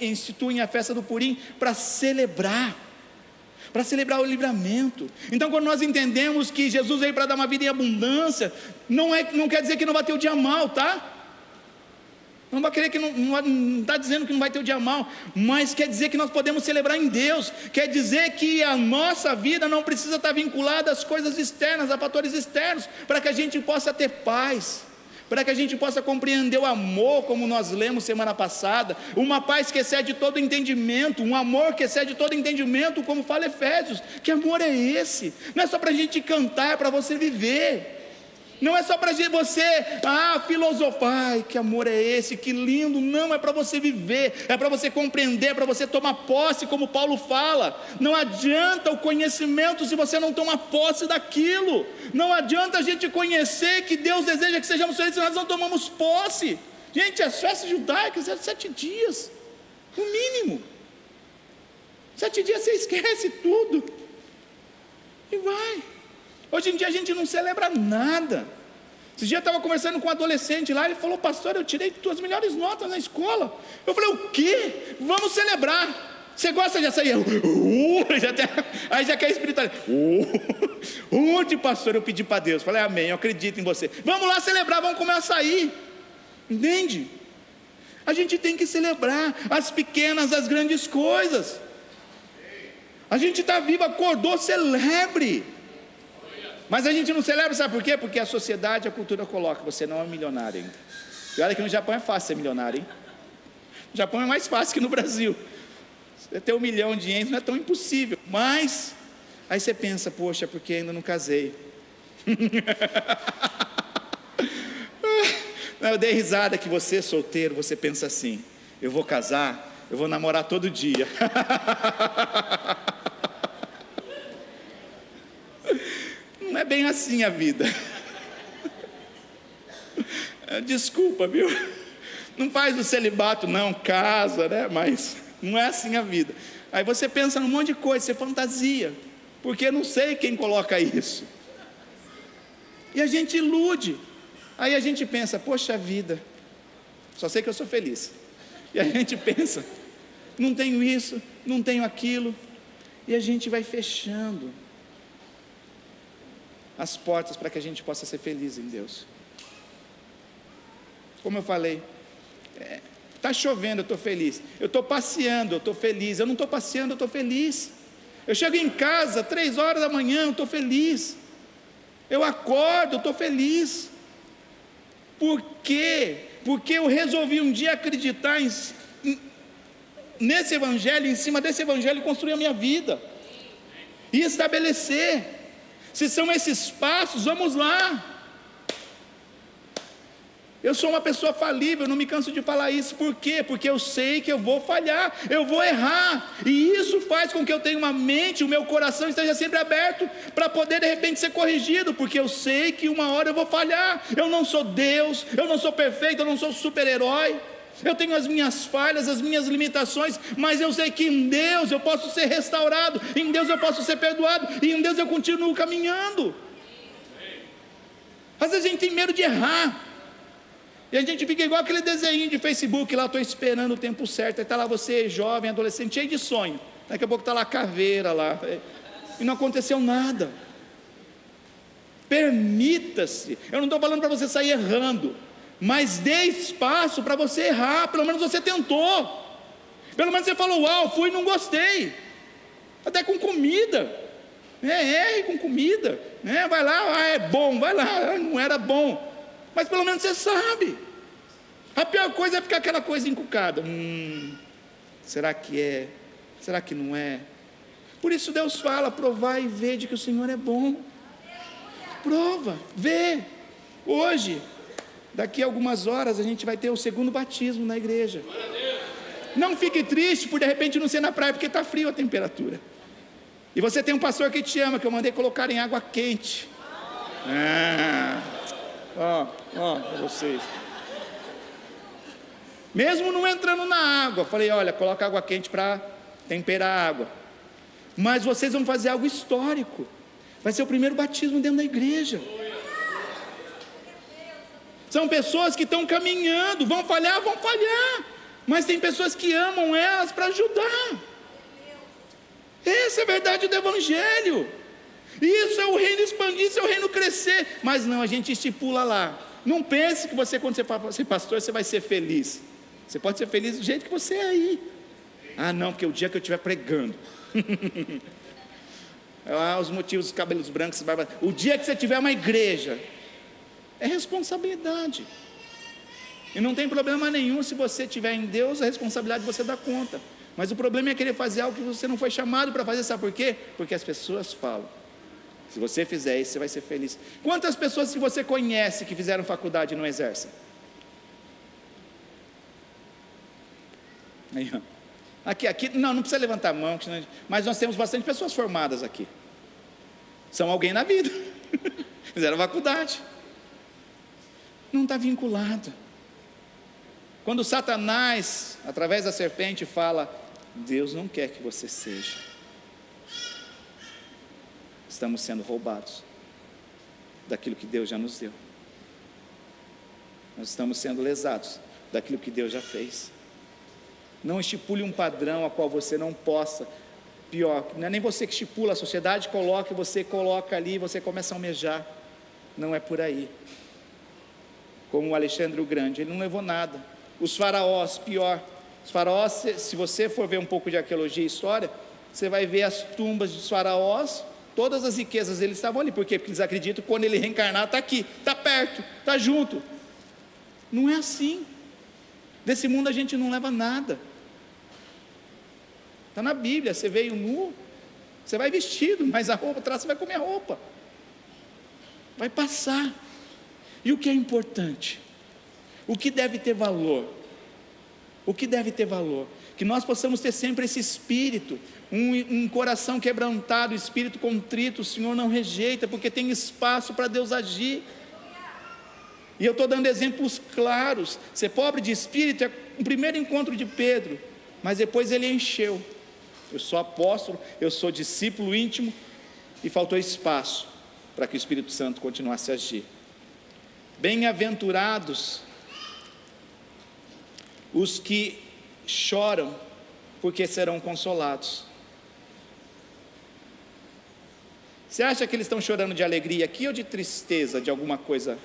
instituem a festa do Purim para celebrar o livramento. Então, quando nós entendemos que Jesus veio para dar uma vida em abundância, não quer dizer que não vai ter o dia mal, tá? Não vai querer que não está dizendo que não vai ter o dia mal, mas quer dizer que nós podemos celebrar em Deus, quer dizer que a nossa vida não precisa estar vinculada às coisas externas, a fatores externos, para que a gente possa ter paz, para que a gente possa compreender o amor, como nós lemos semana passada, uma paz que excede todo entendimento, um amor que excede todo entendimento, como fala Efésios. Que amor é esse? Não é só para a gente cantar, é para você viver. Não é só para você filosofar, ai, que amor é esse, que lindo. Não, é para você viver, é para você compreender, é para você tomar posse, como Paulo fala. Não adianta o conhecimento se você não toma posse daquilo. Não adianta a gente conhecer que Deus deseja que sejamos felizes se nós não tomamos posse. Gente, as festas judaicas é 7 dias, no mínimo. 7 dias você esquece tudo e vai. Hoje em dia a gente não celebra nada. Esse dia eu estava conversando com um adolescente lá, ele falou: pastor, eu tirei as melhores notas na escola. Eu falei: o quê? Vamos celebrar. Você gosta de açaí? Aí já quer espiritualidade. Onde, pastor, eu pedi para Deus? Falei: amém, eu acredito em você. Vamos lá celebrar, vamos comer açaí. Entende? A gente tem que celebrar as pequenas, as grandes coisas. A gente está vivo, acordou, celebre. Mas a gente não celebra, sabe por quê? Porque a sociedade, a cultura coloca: você não é milionário ainda. E olha que no Japão é fácil ser milionário, hein? No Japão é mais fácil que no Brasil. Você ter 1 milhão de ienes não é tão impossível. Mas, aí você pensa: poxa, porque ainda não casei. Eu dei risada que você, solteiro, você pensa assim: eu vou casar, eu vou namorar todo dia. Não é bem assim a vida. Desculpa, viu? Não faz o celibato não, casa, né? Mas não é assim a vida. Aí você pensa num monte de coisa, você fantasia, porque eu não sei quem coloca isso. E a gente ilude. Aí a gente pensa: poxa vida, só sei que eu sou feliz. E a gente pensa: não tenho isso, não tenho aquilo. E a gente vai fechando as portas para que a gente possa ser feliz em Deus. Como eu falei, está chovendo, eu estou feliz. Eu estou passeando, eu estou feliz. Eu não estou passeando, eu estou feliz. Eu chego em casa 3 horas da manhã, eu estou feliz. Eu acordo, eu estou feliz. Por quê? Porque eu resolvi um dia acreditar nesse evangelho, em cima desse evangelho, construir a minha vida e estabelecer. Se são esses passos, vamos lá. Eu sou uma pessoa falível, não me canso de falar isso. Por quê? Porque eu sei que eu vou falhar, eu vou errar. E isso faz com que eu tenha uma mente, o meu coração esteja sempre aberto para poder de repente ser corrigido. Porque eu sei que uma hora eu vou falhar. Eu não sou Deus, eu não sou perfeito, eu não sou super-herói. Eu tenho as minhas falhas, as minhas limitações, mas eu sei que em Deus eu posso ser restaurado, em Deus eu posso ser perdoado, e em Deus eu continuo caminhando. Às vezes a gente tem medo de errar, e a gente fica igual aquele desenho de Facebook lá: estou esperando o tempo certo. Aí está lá você, jovem, adolescente, cheio de sonho. Daqui a pouco está lá a caveira lá, e não aconteceu nada. Permita-se. Eu não estou falando para você sair errando, mas dê espaço para você errar. Pelo menos você tentou, pelo menos você falou: uau, fui e não gostei. Até com comida, erre com comida, vai lá, é bom, vai lá, não era bom, mas pelo menos você sabe. A pior coisa é ficar aquela coisa encucada: será que é? Será que não é? Por isso Deus fala: provai e vede que o Senhor é bom. Prova, vê. Hoje, daqui a algumas horas, a gente vai ter o 2º batismo na igreja. Não fique triste por de repente não ser na praia, porque está frio a temperatura. E você tem um pastor que te ama, que eu mandei colocar em água quente. Para vocês. Mesmo não entrando na água, falei: olha, coloca água quente para temperar a água. Mas vocês vão fazer algo histórico. Vai ser o primeiro batismo dentro da igreja. São pessoas que estão caminhando, vão falhar, mas tem pessoas que amam elas para ajudar. Essa é a verdade do Evangelho. Isso é o reino expandir, isso é o reino crescer. Mas não, a gente estipula lá. Não pense que você, quando você for ser pastor, você vai ser feliz. Você pode ser feliz do jeito que você é aí. Ah não, porque o dia que eu estiver pregando os motivos dos cabelos brancos, o dia que você tiver uma igreja, é responsabilidade. E não tem problema nenhum se você tiver em Deus, a responsabilidade você dá conta. Mas o problema é querer fazer algo que você não foi chamado para fazer. Sabe por quê? Porque as pessoas falam. Se você fizer isso, você vai ser feliz. Quantas pessoas que você conhece que fizeram faculdade e não exercem? Aí, ó. Aqui, não precisa levantar a mão, mas nós temos bastante pessoas formadas aqui. São alguém na vida. Fizeram faculdade. Não está vinculado. Quando Satanás, através da serpente, fala: Deus não quer que você seja. Estamos sendo roubados daquilo que Deus já nos deu. Nós estamos sendo lesados daquilo que Deus já fez. Não estipule um padrão a qual você não possa. Pior, não é nem você que estipula, a sociedade coloca, você coloca ali, você começa a almejar. Não é por aí. Como o Alexandre o Grande, ele não levou nada. Os faraós, pior. Os faraós, se você for ver um pouco de arqueologia e história, você vai ver as tumbas dos faraós, todas as riquezas deles estavam ali. Por quê? Porque eles acreditam que quando ele reencarnar, está aqui, está perto, está junto. Não é assim. Desse mundo a gente não leva nada. Está na Bíblia, você veio nu, você vai vestido, mas a roupa atrás você vai comer roupa. Vai passar. E o que é importante? O que deve ter valor? O que deve ter valor? Que nós possamos ter sempre esse espírito, um coração quebrantado, espírito contrito. O Senhor não rejeita, porque tem espaço para Deus agir. E eu estou dando exemplos claros. Ser pobre de espírito é o primeiro encontro de Pedro, mas depois ele encheu. Eu sou apóstolo, eu sou discípulo íntimo, e faltou espaço para que o Espírito Santo continuasse a agir. Bem-aventurados os que choram, porque serão consolados. Você acha que eles estão chorando de alegria aqui ou de tristeza, de alguma coisa?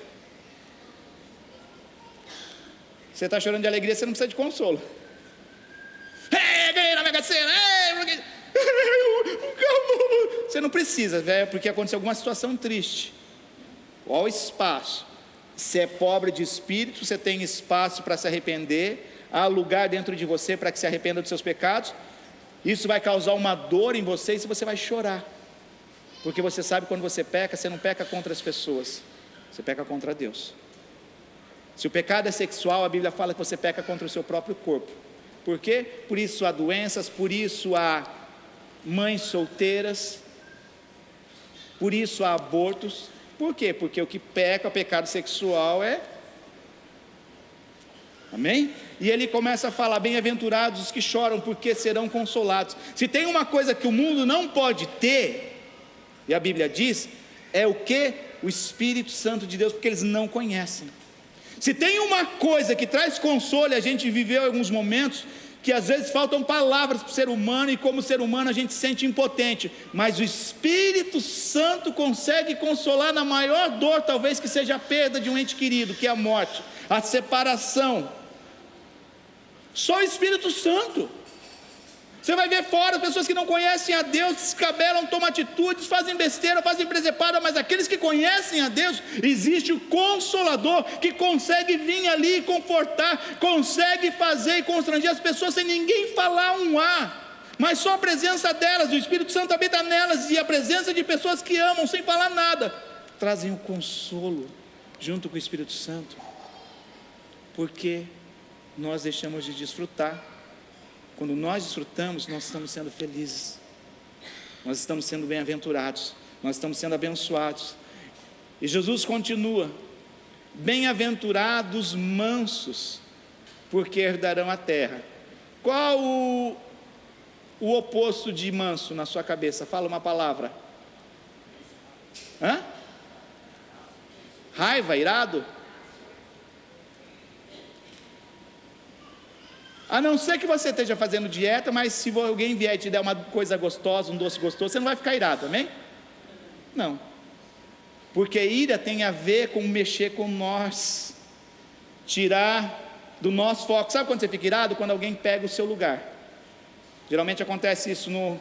Você está chorando de alegria, você não precisa de consolo. Ganhei na Mega Sena, você não precisa, porque aconteceu alguma situação triste. Olha o espaço. Se é pobre de espírito, você tem espaço para se arrepender, há lugar dentro de você para que se arrependa dos seus pecados. Isso vai causar uma dor em você, e você vai chorar, porque você sabe, quando você peca, você não peca contra as pessoas, você peca contra Deus. Se o pecado é sexual, a Bíblia fala que você peca contra o seu próprio corpo. Por quê? Por isso há doenças, por isso há mães solteiras, por isso há abortos. Por quê? Porque o que peca, o pecado sexual é... Amém? E ele começa a falar: bem-aventurados os que choram, porque serão consolados. Se tem uma coisa que o mundo não pode ter, e a Bíblia diz, é o que? O Espírito Santo de Deus, porque eles não conhecem. Se tem uma coisa que traz consolo, e a gente viveu alguns momentos que às vezes faltam palavras para o ser humano, e como ser humano a gente se sente impotente, mas o Espírito Santo consegue consolar na maior dor, talvez, que seja a perda de um ente querido, que é a morte, a separação. Só o Espírito Santo. Você vai ver fora pessoas que não conhecem a Deus, descabelam, tomam atitudes, fazem besteira, fazem presepada, mas aqueles que conhecem a Deus, existe o Consolador, que consegue vir ali e confortar, consegue fazer e constranger as pessoas sem ninguém falar um A, mas só a presença delas, o Espírito Santo habita nelas, e a presença de pessoas que amam sem falar nada, trazem o consolo junto com o Espírito Santo, porque nós deixamos de desfrutar. Quando nós desfrutamos, nós estamos sendo felizes, nós estamos sendo bem-aventurados, nós estamos sendo abençoados. E Jesus continua: bem-aventurados mansos, porque herdarão a terra. Qual o oposto de manso na sua cabeça? Fala uma palavra. Raiva, irado? A não ser que você esteja fazendo dieta, mas se alguém vier e te der uma coisa gostosa, um doce gostoso, você não vai ficar irado, amém? Não. Porque ira tem a ver com mexer com nós, tirar do nosso foco. Sabe quando você fica irado? Quando alguém pega o seu lugar. Geralmente acontece isso no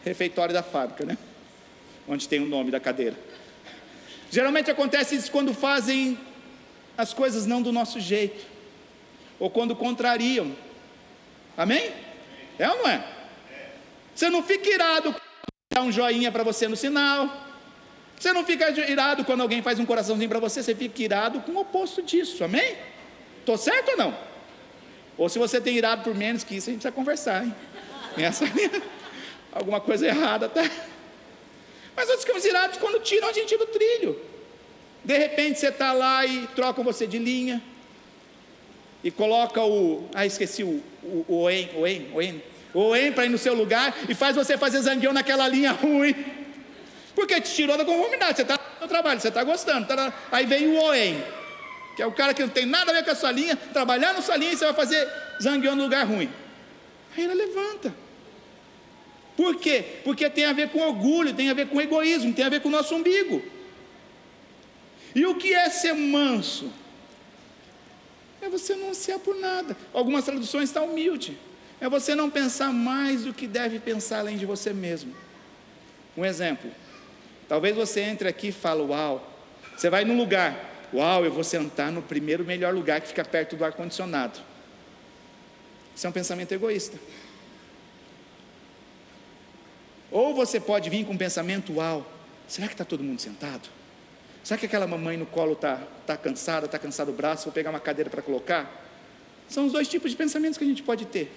refeitório da fábrica, né? Onde tem o nome da cadeira. Geralmente acontece isso quando fazem as coisas não do nosso jeito, ou quando contrariam. Amém? É ou não é? Você não fica irado quando dá um joinha para você no sinal. Você não fica irado quando alguém faz um coraçãozinho para você. Você fica irado com o oposto disso, amém? Estou certo ou não? Ou se você tem irado por menos que isso, a gente precisa conversar, hein? Alguma coisa errada, tá? Mas nós ficamos irados quando tiram a gente do trilho. De repente você está lá e trocam você de linha, e coloca esqueci o OEM para ir no seu lugar, e faz você fazer zangueão naquela linha ruim, porque te tirou da conformidade. Você está no trabalho, você está gostando, aí vem o OEM, que é o cara que não tem nada a ver com a sua linha, trabalhar na sua linha, e você vai fazer zangueão no lugar ruim. Aí ele levanta. Por quê? Porque tem a ver com orgulho, tem a ver com egoísmo, tem a ver com o nosso umbigo. E o que é ser manso? É você não ansiar por nada. Algumas traduções estão humilde. É você não pensar mais do que deve pensar além de você mesmo. Um exemplo. Talvez você entre aqui e fale, uau. Você vai num lugar, uau, eu vou sentar no primeiro melhor lugar que fica perto do ar-condicionado. Isso é um pensamento egoísta. Ou você pode vir com um pensamento, uau, será que está todo mundo sentado? Será que aquela mamãe no colo está cansada, está cansado o braço, vou pegar uma cadeira para colocar? São os dois tipos de pensamentos que a gente pode ter.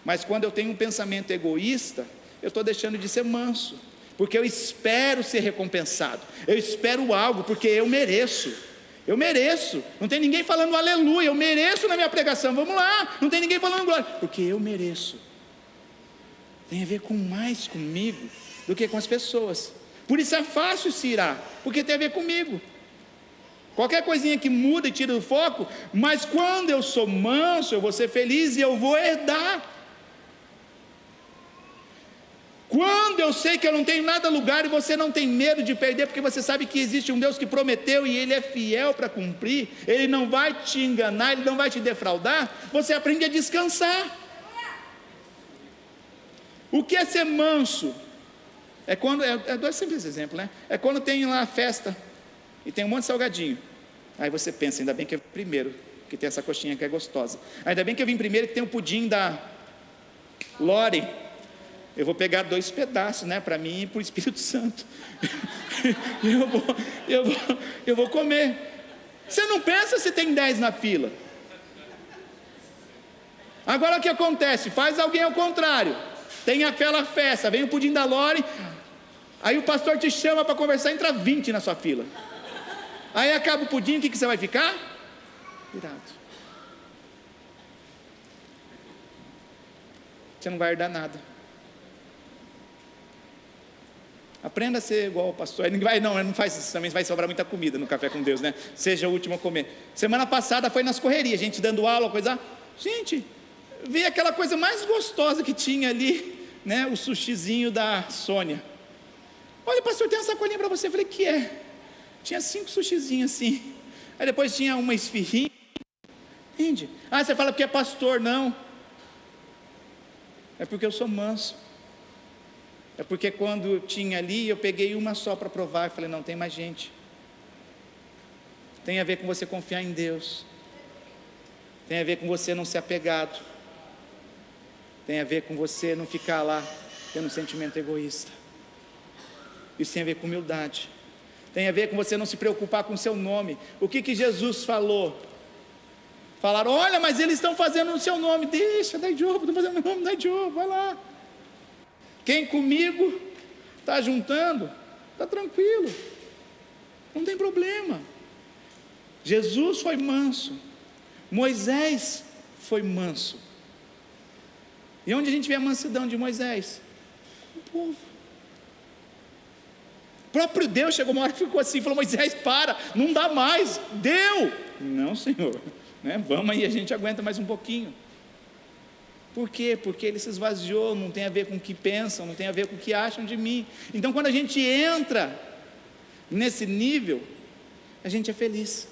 Mas quando eu tenho um pensamento egoísta, eu estou deixando de ser manso, porque eu espero ser recompensado, eu espero algo, porque eu mereço, não tem ninguém falando aleluia, eu mereço na minha pregação, vamos lá, não tem ninguém falando glória, porque eu mereço. Tem a ver com mais comigo do que com as pessoas. Por isso é fácil se irar, porque tem a ver comigo. Qualquer coisinha que muda e tira do foco, mas quando eu sou manso, eu vou ser feliz e eu vou herdar. Quando eu sei que eu não tenho nada lugar e você não tem medo de perder, porque você sabe que existe um Deus que prometeu e Ele é fiel para cumprir, Ele não vai te enganar, Ele não vai te defraudar, você aprende a descansar. O que é ser manso? É quando, dois simples exemplos, né? É quando tem lá a festa e tem um monte de salgadinho. Aí você pensa, ainda bem que eu vim primeiro, que tem essa coxinha que é gostosa. Ainda bem que eu vim primeiro, que tem o pudim da Lore. Eu vou pegar 2 pedaços, né? Para mim e para o Espírito Santo. eu vou comer. Você não pensa se tem 10 na fila. Agora o que acontece? Faz alguém ao contrário. Tem aquela festa, vem o pudim da Lore, aí o pastor te chama para conversar, entra 20 na sua fila. Aí acaba o pudim, o que você vai ficar? Irado. Você não vai herdar nada. Aprenda a ser igual ao pastor. Ele não faz isso também, vai sobrar muita comida no Café com Deus, né? Seja o último a comer. Semana passada foi nas correrias, gente dando aula, coisa. Gente, vi aquela coisa mais gostosa que tinha ali, né? O sushizinho da Sônia. Olha, pastor, tem uma sacolinha para você. Eu falei, que é? Tinha 5 sushizinhos assim. Aí depois tinha uma esfirrinha. Entende? Ah, você fala porque é pastor. Não. É porque eu sou manso. É porque quando tinha ali, eu peguei uma só para provar. Eu falei, não, tem mais gente. Tem a ver com você confiar em Deus. Tem a ver com você não ser apegado. Tem a ver com você não ficar lá tendo um sentimento egoísta. Isso tem a ver com humildade. Tem a ver com você não se preocupar com o seu nome. O que Jesus falou? Falaram, olha, mas eles estão fazendo o seu nome. Deixa, dai jogo, estão fazendo o nome, dai jogo, vai lá. Quem comigo está juntando, está tranquilo. Não tem problema. Jesus foi manso. Moisés foi manso. E onde a gente vê a mansidão de Moisés? O povo. O próprio Deus chegou uma hora e ficou assim, falou, Moisés, para, não dá mais, deu. Não, Senhor, né? Vamos aí, a gente aguenta mais um pouquinho. Por quê? Porque ele se esvaziou, não tem a ver com o que pensam, não tem a ver com o que acham de mim. Então, quando a gente entra nesse nível, a gente é feliz.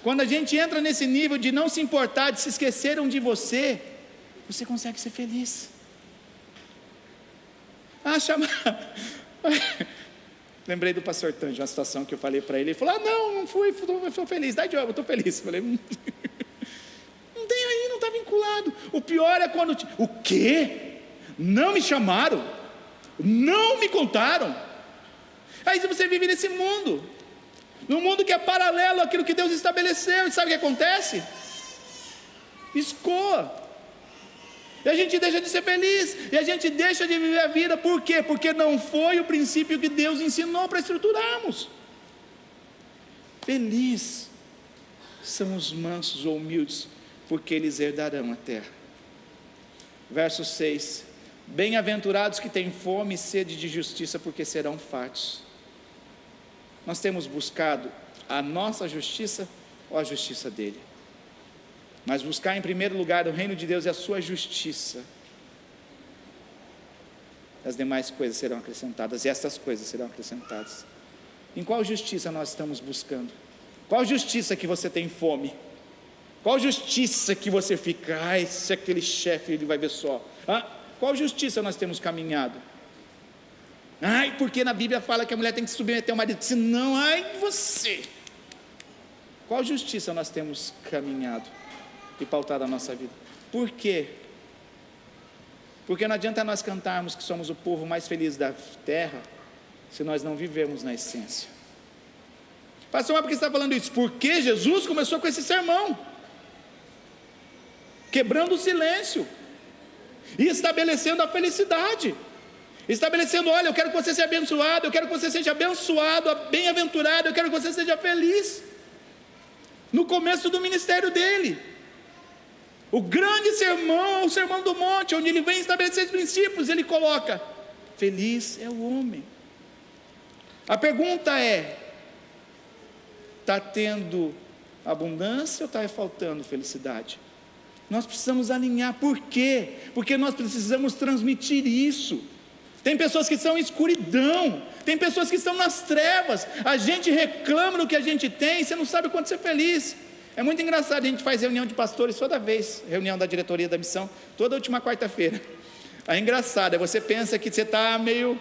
Quando a gente entra nesse nível de não se importar, de se esqueceram de você, você consegue ser feliz. Lembrei do pastor Tanjo, uma situação que eu falei para ele. Ele falou: não fui, estou feliz. Dá job, eu estou feliz. Eu falei: não tem aí, não está vinculado. O pior é quando... O quê? Não me chamaram? Não me contaram? Aí você vive nesse mundo, num mundo que é paralelo àquilo que Deus estabeleceu. E sabe o que acontece? Escoa. E a gente deixa de ser feliz, e a gente deixa de viver a vida. Por quê? Porque não foi o princípio que Deus ensinou para estruturarmos. Feliz são os mansos ou humildes, porque eles herdarão a terra. Verso 6: bem-aventurados que têm fome e sede de justiça, porque serão fartos. Nós temos buscado a nossa justiça ou a justiça dele? Mas buscar em primeiro lugar o reino de Deus e a sua justiça, as demais coisas serão acrescentadas, e estas coisas serão acrescentadas. Em qual justiça nós estamos buscando? Qual justiça que você tem fome? Qual justiça que você fica: ai, se aquele chefe ele vai ver só? Qual justiça nós temos caminhado? Ai, porque na Bíblia fala que a mulher tem que se submeter ao marido, senão, ai, você. Qual justiça nós temos caminhado e pautado a nossa vida? Por quê? Porque não adianta nós cantarmos que somos o povo mais feliz da terra, se nós não vivemos na essência. Pastor, mas por que você está falando isso? Porque Jesus começou com esse sermão, quebrando o silêncio, e estabelecendo a felicidade, estabelecendo: olha, eu quero que você seja abençoado, eu quero que você seja abençoado, bem-aventurado, eu quero que você seja feliz. No começo do ministério dele, o grande sermão, o sermão do monte, onde ele vem estabelecer os princípios, ele coloca: feliz é o homem. A pergunta é: está tendo abundância ou está faltando felicidade? Nós precisamos alinhar. Por quê? Porque nós precisamos transmitir isso. Tem pessoas que estão em escuridão, tem pessoas que estão nas trevas. A gente reclama do que a gente tem, você não sabe quanto ser feliz. É muito engraçado, a gente faz reunião de pastores toda vez, reunião da diretoria da missão, toda última quarta-feira. É engraçado, você pensa que você está meio...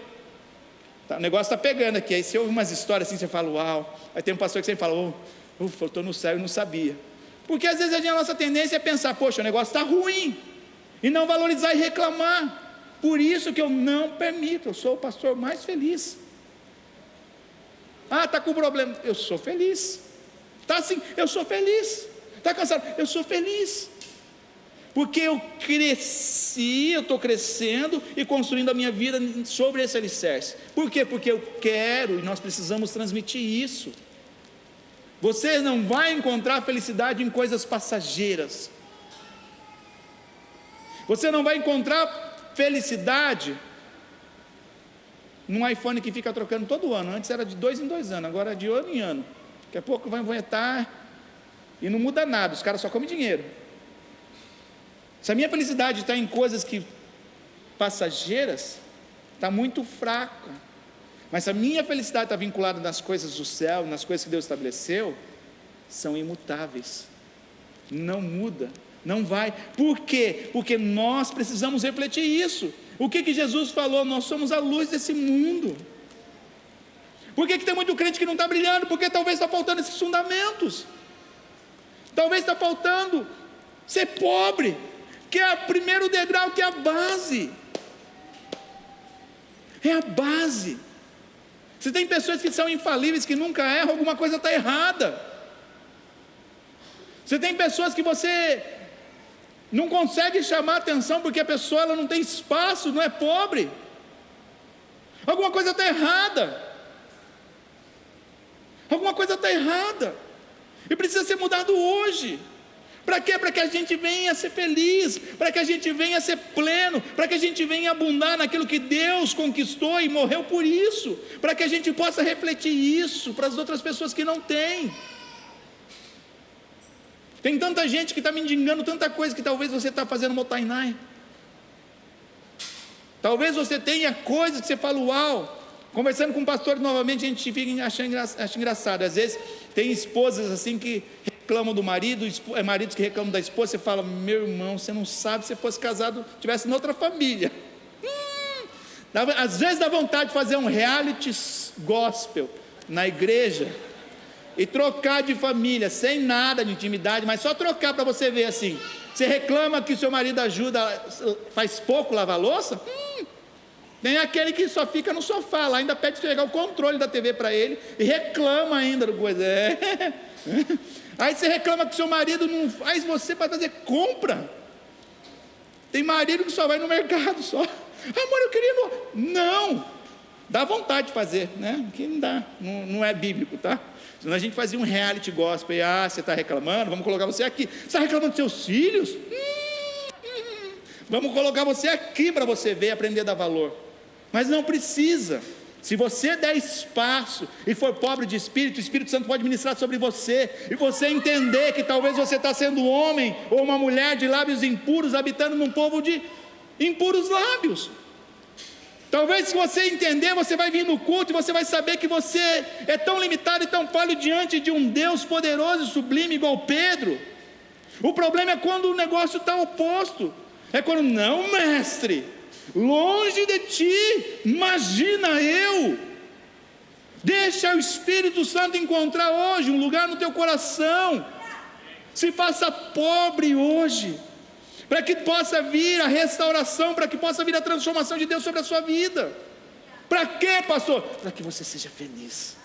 o negócio está pegando aqui, aí você ouve umas histórias assim, você fala: uau. Aí tem um pastor que sempre fala: ufa, eu estou no céu e não sabia. Porque às vezes a nossa tendência é pensar: poxa, o negócio está ruim, e não valorizar e reclamar. Por isso que eu não permito, eu sou o pastor mais feliz. Está com problema, eu sou feliz. Está assim, eu sou feliz. Está cansado, eu sou feliz. Porque eu cresci, eu estou crescendo e construindo a minha vida sobre esse alicerce. Por quê? Porque eu quero, e nós precisamos transmitir isso. Você não vai encontrar felicidade em coisas passageiras. Você não vai encontrar felicidade num iPhone que fica trocando todo ano. Antes era de 2 em 2 anos, agora é de ano em ano. Daqui a pouco vai vomitar e não muda nada, os caras só comem dinheiro. Se a minha felicidade está em coisas que passageiras, está muito fraca. Mas se a minha felicidade está vinculada nas coisas do céu, nas coisas que Deus estabeleceu, são imutáveis, não muda, não vai. Por quê? Porque nós precisamos refletir isso. O que Jesus falou? Nós somos a luz desse mundo. Por que tem muito crente que não está brilhando? Porque talvez está faltando esses fundamentos, talvez está faltando ser pobre, que é o primeiro degrau, que é a base, é a base. Se tem pessoas que são infalíveis, que nunca erram, alguma coisa está errada. Se tem pessoas que você não consegue chamar atenção, porque a pessoa ela não tem espaço, não é pobre, alguma coisa está errada. Alguma coisa está errada, e precisa ser mudado hoje. Para quê? Para que a gente venha a ser feliz, para que a gente venha a ser pleno, para que a gente venha a abundar naquilo que Deus conquistou e morreu por isso, para que a gente possa refletir isso para as outras pessoas que não têm. Tem tanta gente que está mendigando tanta coisa que talvez você está fazendo motainai. Talvez você tenha coisas que você fala, uau. Conversando com o pastor novamente, a gente fica acha engraçado. Às vezes tem esposas assim que reclamam do marido, maridos que reclamam da esposa. Você fala, meu irmão, você não sabe, se fosse casado, tivesse em outra família. Às vezes dá vontade de fazer um reality gospel na igreja e trocar de família, sem nada de intimidade, mas só trocar para você ver assim. Você reclama que o seu marido ajuda, faz pouco lavar a louça? Tem aquele que só fica no sofá lá, ainda pede para pegar o controle da TV para ele e reclama ainda do coisa. Aí você reclama que o seu marido não faz você para fazer compra. Tem marido que só vai no mercado só. Amor, eu queria não, dá vontade de fazer, né? Que não dá, não é bíblico, tá? Senão a gente fazia um reality gospel. E, você está reclamando, vamos colocar você aqui. Você está reclamando dos seus filhos? Vamos colocar você aqui para você ver e aprender a dar valor. Mas não precisa. Se você der espaço e for pobre de espírito, o Espírito Santo pode ministrar sobre você, e você entender que talvez você está sendo um homem ou uma mulher de lábios impuros, habitando num povo de impuros lábios. Talvez, se você entender, você vai vir no culto e você vai saber que você é tão limitado e tão falho diante de um Deus poderoso e sublime igual Pedro. O problema é quando o negócio está oposto. É quando, não, mestre, longe de ti, imagina eu. Deixa o Espírito Santo encontrar hoje um lugar no teu coração. Se faça pobre hoje, para que possa vir a restauração, para que possa vir a transformação de Deus sobre a sua vida. Para quê, pastor? Para que você seja feliz.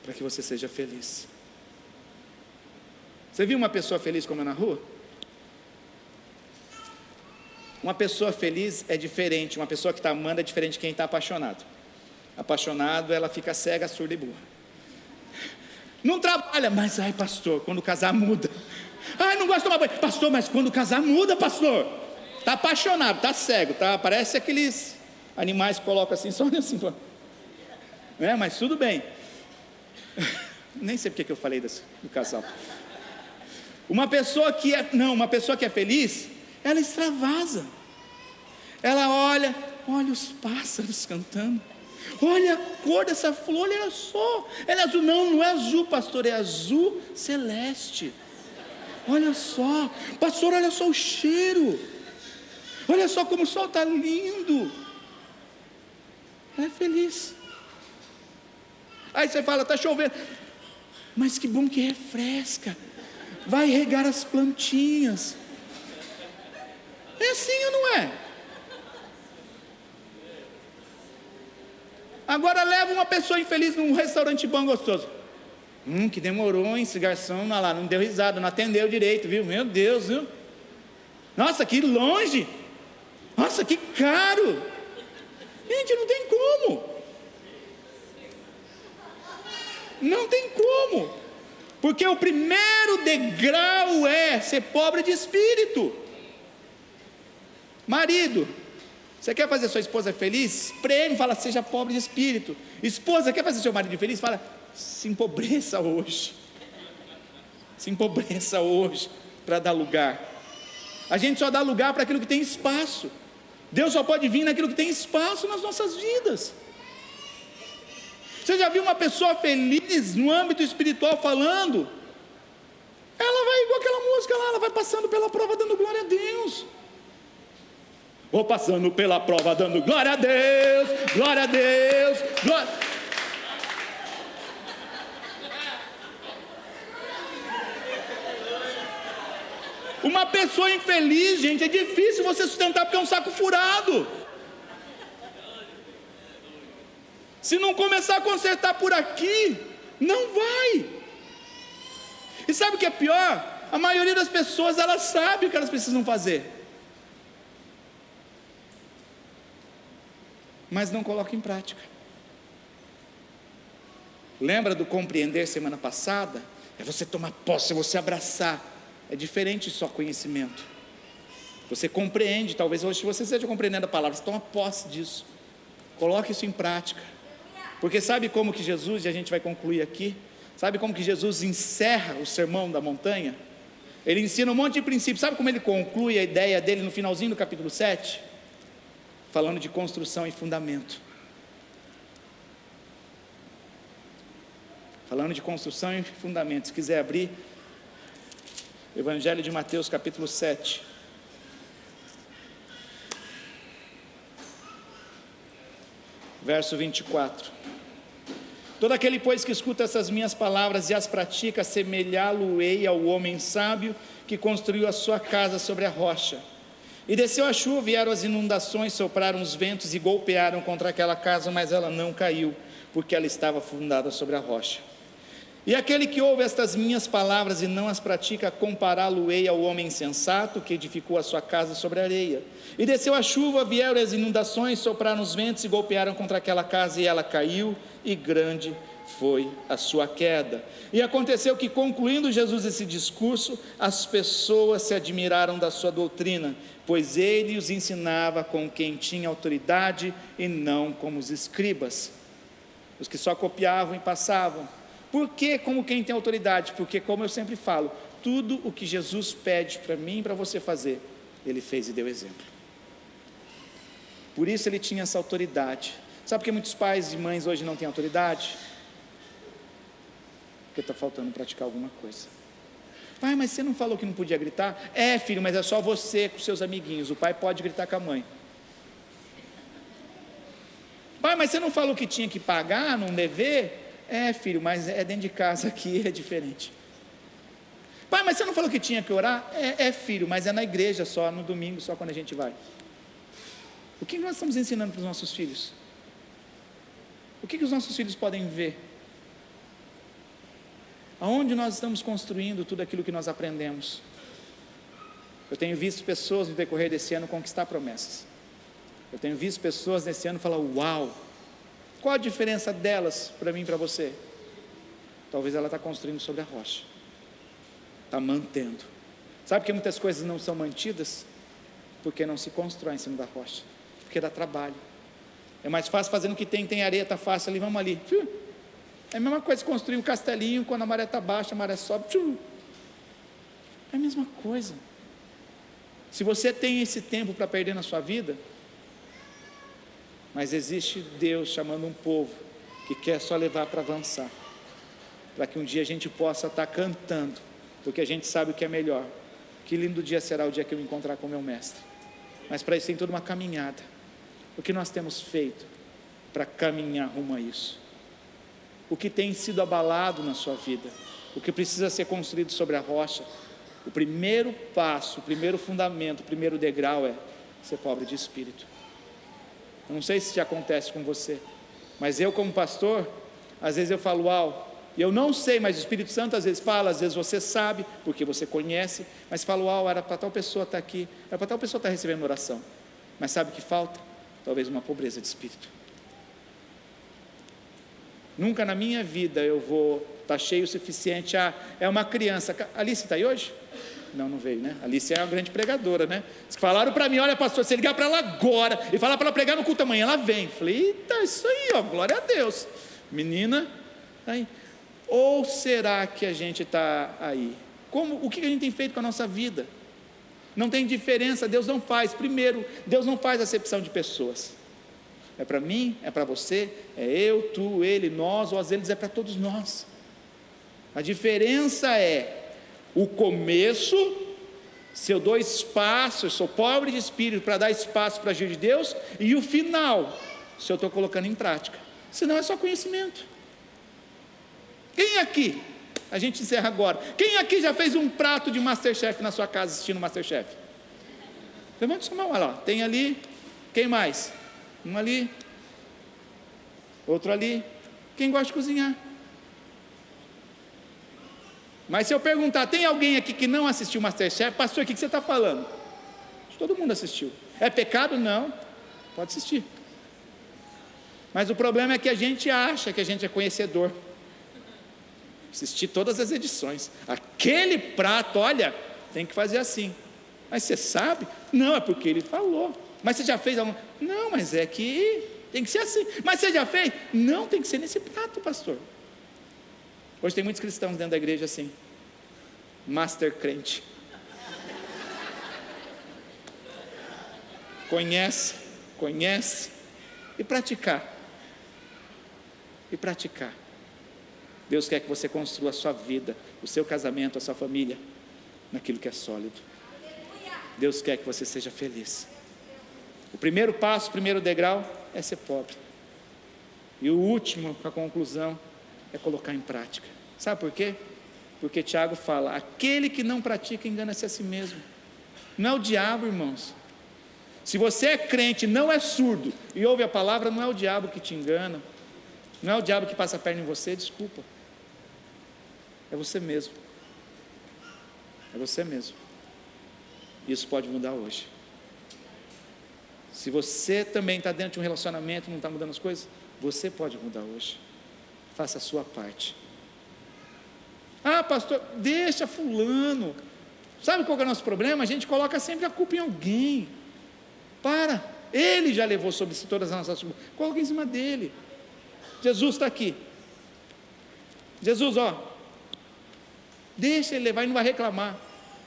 Para que você seja feliz. Você viu uma pessoa feliz como é na rua? Uma pessoa feliz é diferente. Uma pessoa que está amando é diferente de quem está apaixonado. Apaixonado, ela fica cega, surda e burra. Não trabalha, mas ai, pastor, quando casar muda. Ai, não gosto de tomar banho. Pastor, mas quando casar muda, pastor. Está apaixonado, está cego, tá? Parece aqueles animais que colocam assim, só assim. Mas tudo bem. Nem sei porque que eu falei do casal. Uma pessoa que é feliz, ela extravasa. Ela olha os pássaros cantando. Olha a cor dessa flor, olha só. Ela é azul, não é azul, pastor, é azul celeste. Olha só, pastor, olha só o cheiro. Olha só como o sol está lindo. Ela é feliz. Aí você fala, está chovendo. Mas que bom que refresca. Vai regar as plantinhas. É assim ou não é? Agora leva uma pessoa infeliz num restaurante bom, gostoso. Que demorou, hein? Esse garçom lá, não deu risada, não atendeu direito, viu? Meu Deus, viu? Nossa, que longe. Nossa, que caro. Gente, não tem como. Não tem como. Porque o primeiro degrau é ser pobre de espírito. Marido, você quer fazer sua esposa feliz? Prêmio, fala, seja pobre de espírito. Esposa, quer fazer seu marido feliz? Fala, se empobreça hoje. Se empobreça hoje para dar lugar. A gente só dá lugar para aquilo que tem espaço. Deus só pode vir naquilo que tem espaço nas nossas vidas. Você já viu uma pessoa feliz no âmbito espiritual falando? Ela vai igual aquela música lá, ela vai passando pela prova dando glória a Deus. Vou passando pela prova dando glória a Deus, glória a Deus, glória. Uma pessoa infeliz, gente, é difícil você sustentar porque é um saco furado. Se não começar a consertar por aqui, não vai. E sabe o que é pior? A maioria das pessoas, elas sabem o que elas precisam fazer, mas não colocam em prática. Lembra do compreender semana passada? É você tomar posse, é você abraçar. É diferente só conhecimento. Você compreende, talvez hoje você esteja compreendendo a palavra, você toma posse disso. Coloque isso em prática. Porque sabe como que Jesus, e a gente vai concluir aqui, Sabe como que Jesus encerra o sermão da montanha? Ele ensina um monte de princípios. Sabe como ele conclui a ideia dele no finalzinho do capítulo 7? Falando de construção e fundamento. Falando de construção e fundamento. Se quiser abrir, Evangelho de Mateus, capítulo 7. Verso 24. Todo aquele, pois, que escuta essas minhas palavras e as pratica, assemelhá-lo-ei ao homem sábio que construiu a sua casa sobre a rocha. E desceu a chuva, vieram as inundações, sopraram os ventos e golpearam contra aquela casa, mas ela não caiu, porque ela estava fundada sobre a rocha. E aquele que ouve estas minhas palavras e não as pratica, compará-lo-ei ao homem insensato que edificou a sua casa sobre a areia. E desceu a chuva, vieram as inundações, sopraram os ventos e golpearam contra aquela casa, e ela caiu, e grande foi a sua queda. E aconteceu que, concluindo Jesus esse discurso, as pessoas se admiraram da sua doutrina, pois ele os ensinava com quem tinha autoridade e não como os escribas, os que só copiavam e passavam. Por que como quem tem autoridade? Porque, como eu sempre falo, tudo o que Jesus pede para mim e para você fazer, ele fez e deu exemplo. Por isso ele tinha essa autoridade. Sabe por que muitos pais e mães hoje não têm autoridade? Porque está faltando praticar alguma coisa. Pai, mas você não falou que não podia gritar? É, filho, mas é só você com seus amiguinhos. O pai pode gritar com a mãe. Pai, mas você não falou que tinha que pagar, não dever? É, filho, mas é dentro de casa, aqui é diferente. Pai, mas você não falou que tinha que orar? É, filho, mas é na igreja só, no domingo só, quando a gente vai. O que nós estamos ensinando para os nossos filhos? O que os nossos filhos podem ver? Aonde nós estamos construindo tudo aquilo que nós aprendemos? Eu tenho visto pessoas no decorrer desse ano conquistar promessas. Eu tenho visto pessoas nesse ano falar, uau, qual a diferença delas para mim e para você? Talvez ela está construindo sobre a rocha, está mantendo. Sabe por que muitas coisas não são mantidas? Porque não se constrói em cima da rocha, porque dá trabalho. É mais fácil fazendo o que tem areia, está fácil ali, vamos ali. É a mesma coisa construir um castelinho, quando a maré está baixa, a maré sobe. É a mesma coisa. Se você tem esse tempo para perder na sua vida, mas existe Deus chamando um povo que quer só levar para avançar, para que um dia a gente possa estar cantando, porque a gente sabe o que é melhor. Que lindo dia será o dia que eu me encontrar com o meu mestre. Mas para isso tem toda uma caminhada. O que nós temos feito para caminhar rumo a isso? O que tem sido abalado na sua vida? O que precisa ser construído sobre a rocha? O primeiro passo, o primeiro fundamento, o primeiro degrau é ser pobre de espírito. Eu não sei se já acontece com você, mas eu como pastor, às vezes eu falo, uau, e eu não sei, mas o Espírito Santo às vezes fala, às vezes você sabe, porque você conhece, mas fala, uau, era para tal pessoa estar aqui, era para tal pessoa estar recebendo oração, mas sabe o que falta? Talvez uma pobreza de espírito. Nunca na minha vida eu vou estar cheio o suficiente, é uma criança, Alice está aí hoje? Não veio, né? Alice é uma grande pregadora, né? Falaram para mim, olha pastor, se ligar para ela agora e falar para ela pregar no culto amanhã, ela vem. Falei, eita, isso aí, ó, glória a Deus. Menina, aí. Ou será que a gente está aí? O que a gente tem feito com a nossa vida? Não tem diferença, Deus não faz. Primeiro, Deus não faz acepção de pessoas. É para mim, é para você, é eu, tu, ele, nós, ou às vezes é para todos nós. A diferença é o começo, se eu dou espaço, eu sou pobre de espírito para dar espaço para agir de Deus, e o final, se eu estou colocando em prática. Senão é só conhecimento. Quem aqui, a gente encerra agora, quem aqui já fez um prato de Masterchef na sua casa assistindo Masterchef? Levante sua mão, olha lá, tem ali, quem mais? Um ali, outro ali. Quem gosta de cozinhar? Mas se eu perguntar, tem alguém aqui que não assistiu Masterchef? Pastor, o que você está falando? Todo mundo assistiu. É pecado? Não, pode assistir. Mas o problema é que a gente acha que a gente é conhecedor. Assisti todas as edições. Aquele prato, olha, tem que fazer assim. Mas você sabe? Não, é porque ele falou. Mas você já fez alguma? Não, mas é que tem que ser assim. Mas você já fez? Não, tem que ser nesse prato, pastor. Hoje tem muitos cristãos dentro da igreja assim, master crente. Conhece e praticar. Deus quer que você construa a sua vida, o seu casamento, a sua família, naquilo que é sólido. Deus quer que você seja feliz. O primeiro passo, o primeiro degrau é ser pobre. E o último, a conclusão, é colocar em prática. Sabe por quê? Porque Tiago fala, aquele que não pratica engana-se a si mesmo. Não é o diabo, irmãos. Se você é crente, não é surdo e ouve a palavra, não é o diabo que te engana, não é o diabo que passa a perna em você, desculpa. É você mesmo. Isso pode mudar hoje. Se você também está dentro de um relacionamento e não está mudando as coisas, você pode mudar hoje. Faça a sua parte. Ah, pastor, deixa fulano. Sabe qual que é o nosso problema? A gente coloca sempre a culpa em alguém. Ele já levou sobre si todas as nossas culpas. Coloca em cima dele. Jesus está aqui. Jesus, deixa ele levar e não vai reclamar.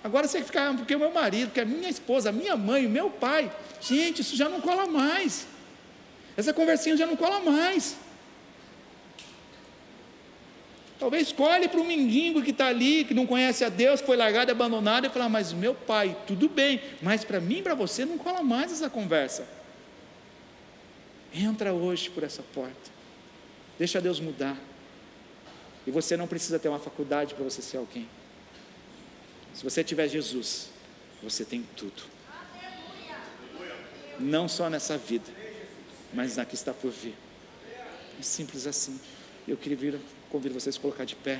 Agora você fica, porque o meu marido, porque a minha esposa, a minha mãe, o meu pai. Gente, isso já não cola mais. Essa conversinha já não cola mais. Talvez escolhe para um mendigo que está ali, que não conhece a Deus, que foi largado e abandonado, e fala, mas meu pai, tudo bem, mas para mim e para você não cola mais essa conversa. Entra hoje por essa porta, deixa Deus mudar, e você não precisa ter uma faculdade para você ser alguém. Se você tiver Jesus, você tem tudo, não só nessa vida, mas na que está por vir. É simples assim. Eu convido vocês a colocar de pé.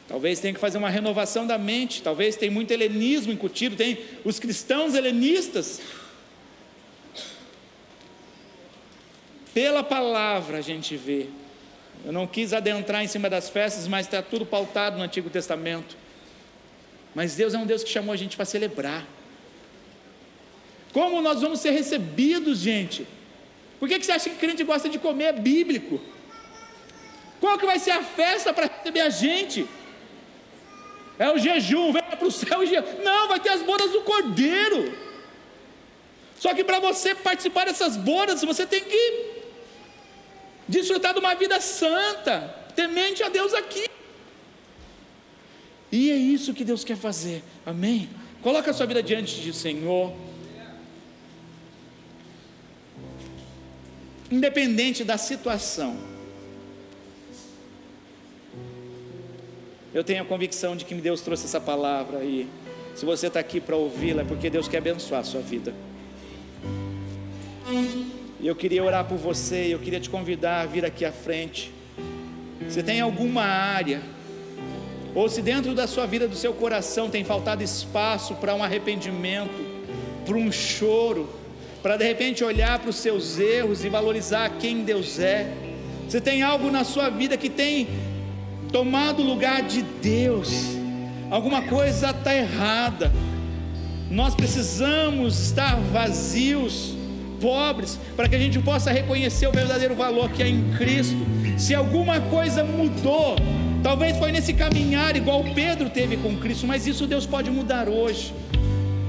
Talvez tenha que fazer uma renovação da mente. Talvez tenha muito helenismo incutido. Tem os cristãos helenistas. Pela palavra a gente vê. Eu não quis adentrar em cima das festas, mas está tudo pautado no Antigo Testamento. Mas Deus é um Deus que chamou a gente para celebrar. Como nós vamos ser recebidos, gente? Por que você acha que crente gosta de comer? É bíblico. Qual que vai ser a festa para receber a gente? É o jejum, vem para o céu. Não, vai ter as bodas do Cordeiro. Só que para você participar dessas bodas, você tem que desfrutar de uma vida santa, temente a Deus aqui. E é isso que Deus quer fazer, amém? Coloca a sua vida diante do Senhor. Independente da situação, eu tenho a convicção de que Deus trouxe essa palavra, e se você está aqui para ouvi-la, é porque Deus quer abençoar a sua vida. E eu queria orar por você, eu queria te convidar a vir aqui à frente. Se tem alguma área, ou se dentro da sua vida, do seu coração, tem faltado espaço para um arrependimento, para um choro, para de repente olhar para os seus erros e valorizar quem Deus é. Você tem algo na sua vida que tem tomado o lugar de Deus, alguma coisa está errada. Nós precisamos estar vazios, pobres, para que a gente possa reconhecer o verdadeiro valor que é em Cristo. Se alguma coisa mudou, talvez foi nesse caminhar igual Pedro teve com Cristo, mas isso Deus pode mudar hoje.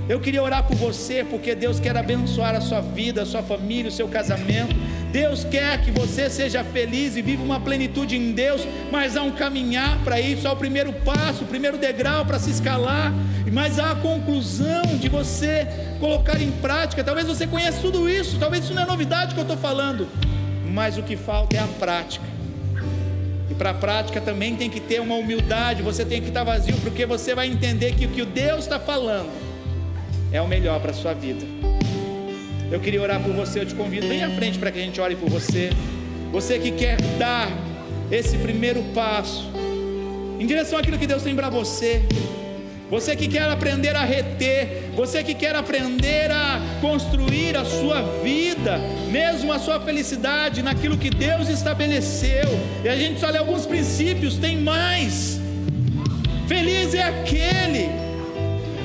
Eu queria orar por você, porque Deus quer abençoar a sua vida, a sua família, o seu casamento. Deus quer que você seja feliz e viva uma plenitude em Deus, mas há um caminhar para isso, há o primeiro passo, o primeiro degrau para se escalar, mas há a conclusão de você colocar em prática. Talvez você conheça tudo isso, talvez isso não é novidade que eu estou falando, mas o que falta é a prática. E para a prática também tem que ter uma humildade, você tem que estar vazio, porque você vai entender que o que Deus está falando é o melhor para a sua vida. Eu queria orar por você, eu te convido, vem à frente para que a gente ore por você. Você que quer dar esse primeiro passo em direção àquilo que Deus tem para você. Você que quer aprender a reter, você que quer aprender a construir a sua vida, mesmo a sua felicidade naquilo que Deus estabeleceu. E a gente só lê alguns princípios, tem mais. Feliz é aquele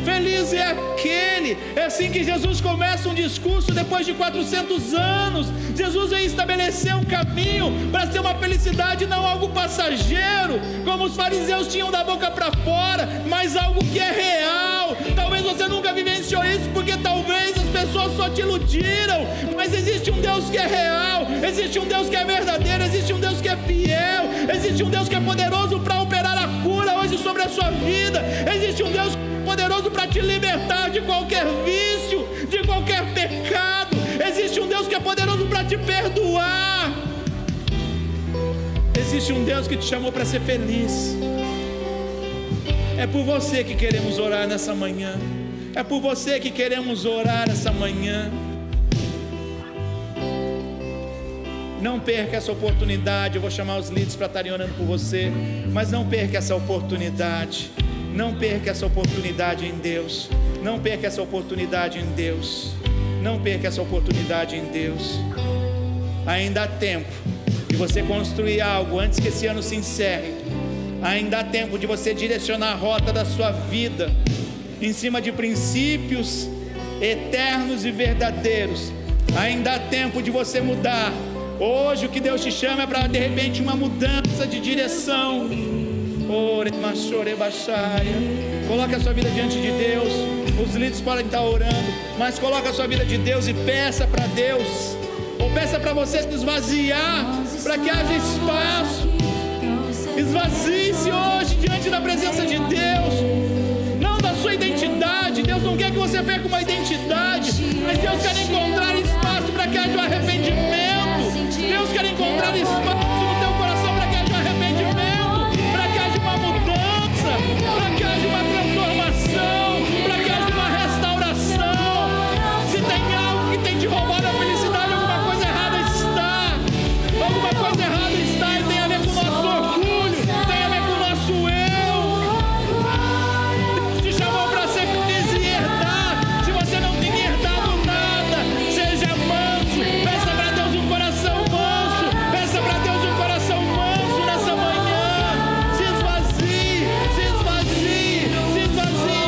feliz é aquele. É assim que Jesus começa um discurso depois de 400 anos. Jesus veio estabelecer um caminho para ser uma felicidade, não algo passageiro, como os fariseus tinham da boca para fora, mas algo que é real. Talvez você nunca vivenciou isso, porque talvez as pessoas só te iludiram, mas existe um Deus que é real, existe um Deus que é verdadeiro, existe um Deus que é fiel, existe um Deus que é poderoso para operar a cura hoje sobre a sua vida, existe um Deus poderoso para te libertar de qualquer vício, de qualquer pecado, existe um Deus que é poderoso para te perdoar, existe um Deus que te chamou para ser feliz. É por você que queremos orar nessa manhã, é por você que queremos orar essa manhã. Não perca essa oportunidade. Eu vou chamar os líderes para estarem orando por você, mas não perca essa oportunidade. Não perca essa oportunidade em Deus. Não perca essa oportunidade em Deus. Não perca essa oportunidade em Deus. Ainda há tempo de você construir algo antes que esse ano se encerre. Ainda há tempo de você direcionar a rota da sua vida em cima de princípios eternos e verdadeiros. Ainda há tempo de você mudar. Hoje o que Deus te chama é para de repente uma mudança de direção. Coloque a sua vida diante de Deus. Os líderes podem estar orando, mas coloque a sua vida de Deus e peça para Deus, ou peça para você se esvaziar, para que haja espaço. Esvazie-se hoje diante da presença de Deus, não da sua identidade. Deus não quer que você perca uma identidade, mas Deus quer encontrar espaço para que haja um arrependimento. Deus quer encontrar espaço no teu coração para que haja arrependimento, para que haja uma mudança, para que haja uma transformação, para que haja uma restauração. Se tem algo que tem te roubado a felicidade, alguma coisa errada está. Alguma coisa errada está, e tem a ver com o nosso orgulho, tem a ver com o nosso eu. Deus te chamou para ser feliz e herdar. Se você não tem herdado nada, seja manso. Peça para Deus um coração manso. Peça para Deus um coração manso nessa manhã. Se esvazie, se esvazie, se esvazie.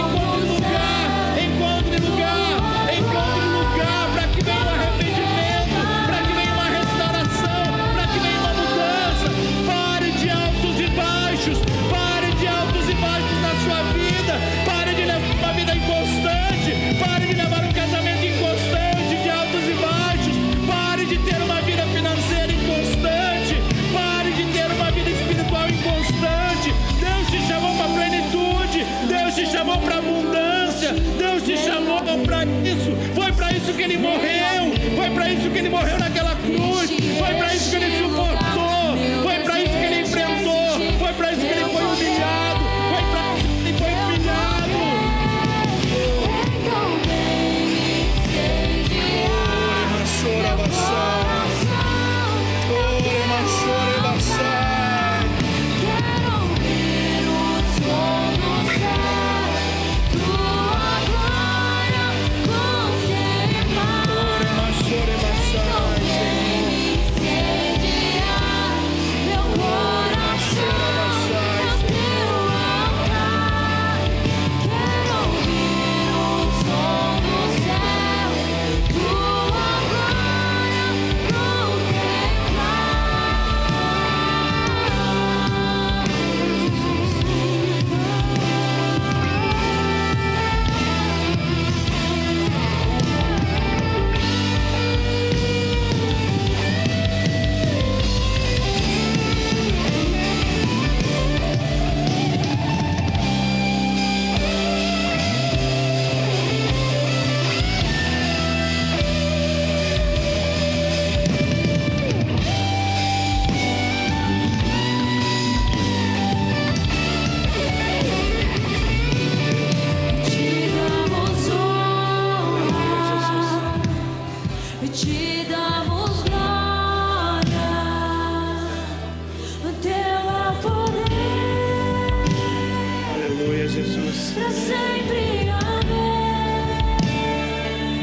Encontre lugar, encontre lugar para que venha um arrependimento, para que venha uma restauração, para que venha uma mudança. Pare de altos e baixos, pare de altos e baixos na sua vida. Pare de levar uma vida inconstante, pare de levar um casamento inconstante, de altos e baixos. Pare de ter uma vida financeira inconstante, pare de ter uma vida espiritual inconstante. Deus te chamou para plenitude, Deus te chamou para abundância, Deus te chamou para isso. Foi para isso que Ele morreu, foi para isso que Ele morreu naquela cruz, foi para isso que Ele suportou, foi para isso que Ele enfrentou, foi para isso que Ele foi humilhado, foi para isso que Ele foi humilhado.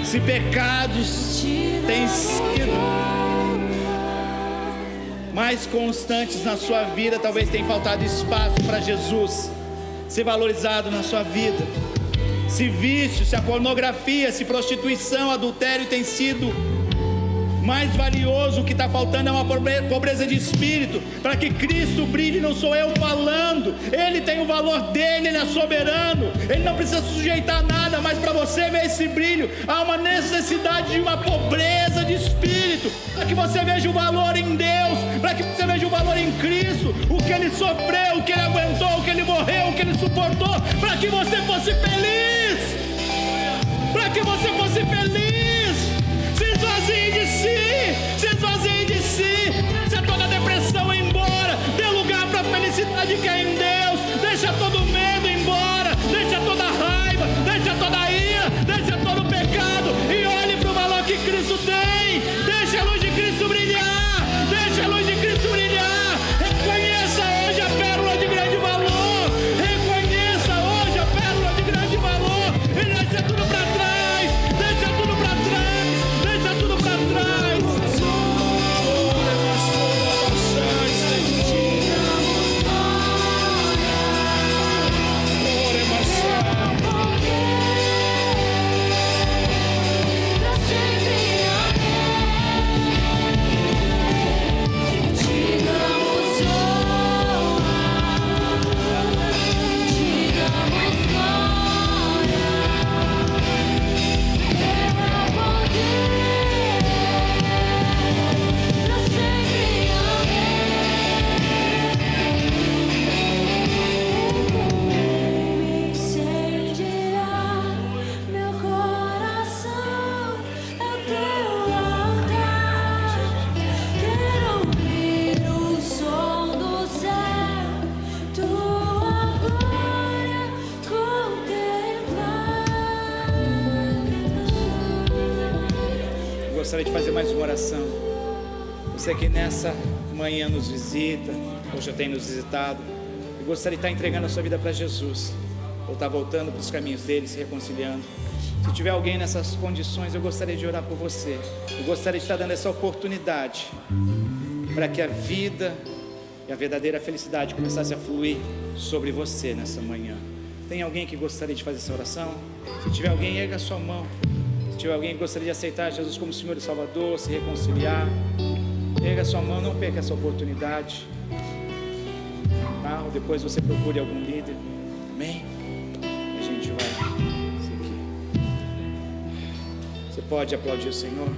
Se pecados têm sido mais constantes na sua vida, talvez tenha faltado espaço para Jesus ser valorizado na sua vida. se vício, se a pornografia, se prostituição, adultério tem sido mais valioso, o que está faltando é uma pobreza de espírito, para que Cristo brilhe. Não sou eu falando, Ele tem o valor dele, Ele é soberano, Ele não precisa sujeitar nada, mas para você ver esse brilho, há uma necessidade de uma pobreza de espírito, para que você veja o valor em Deus, para que você veja o valor em Cristo, o que Ele sofreu, o que Ele aguentou, o que Ele morreu, o que Ele suportou, para que você fosse feliz, para que você fosse feliz. Se esvazie de si, se esvazie de si, deixa toda a depressão embora, dê lugar para a felicidade que é em Deus, deixa todo o medo embora, deixa toda a raiva, deixa toda a ira, deixa todo o pecado e olhe para o valor que Cristo tem. Deixa a luz de Cristo brilhar, deixa a luz de Cristo brilhar. Reconheça hoje a pérola de grande valor, reconheça hoje a pérola de grande valor e deixa tudo para trás, deixa tudo para trás, deixa tudo para trás. Gostaria de fazer mais uma oração. Você que nessa manhã nos visita, ou já tem nos visitado, eu gostaria de estar entregando a sua vida para Jesus, ou estar voltando para os caminhos dele, se reconciliando. Se tiver alguém nessas condições, eu gostaria de orar por você. Eu gostaria de estar dando essa oportunidade para que a vida e a verdadeira felicidade começasse a fluir sobre você nessa manhã. Tem alguém que gostaria de fazer essa oração? Se tiver alguém, erga a sua mão. Se tiver alguém que gostaria de aceitar Jesus como Senhor e Salvador, se reconciliar, erga a sua mão, não perca essa oportunidade. Tá? Ou depois você procure algum líder. Amém? A gente vai seguir. Você pode aplaudir o Senhor?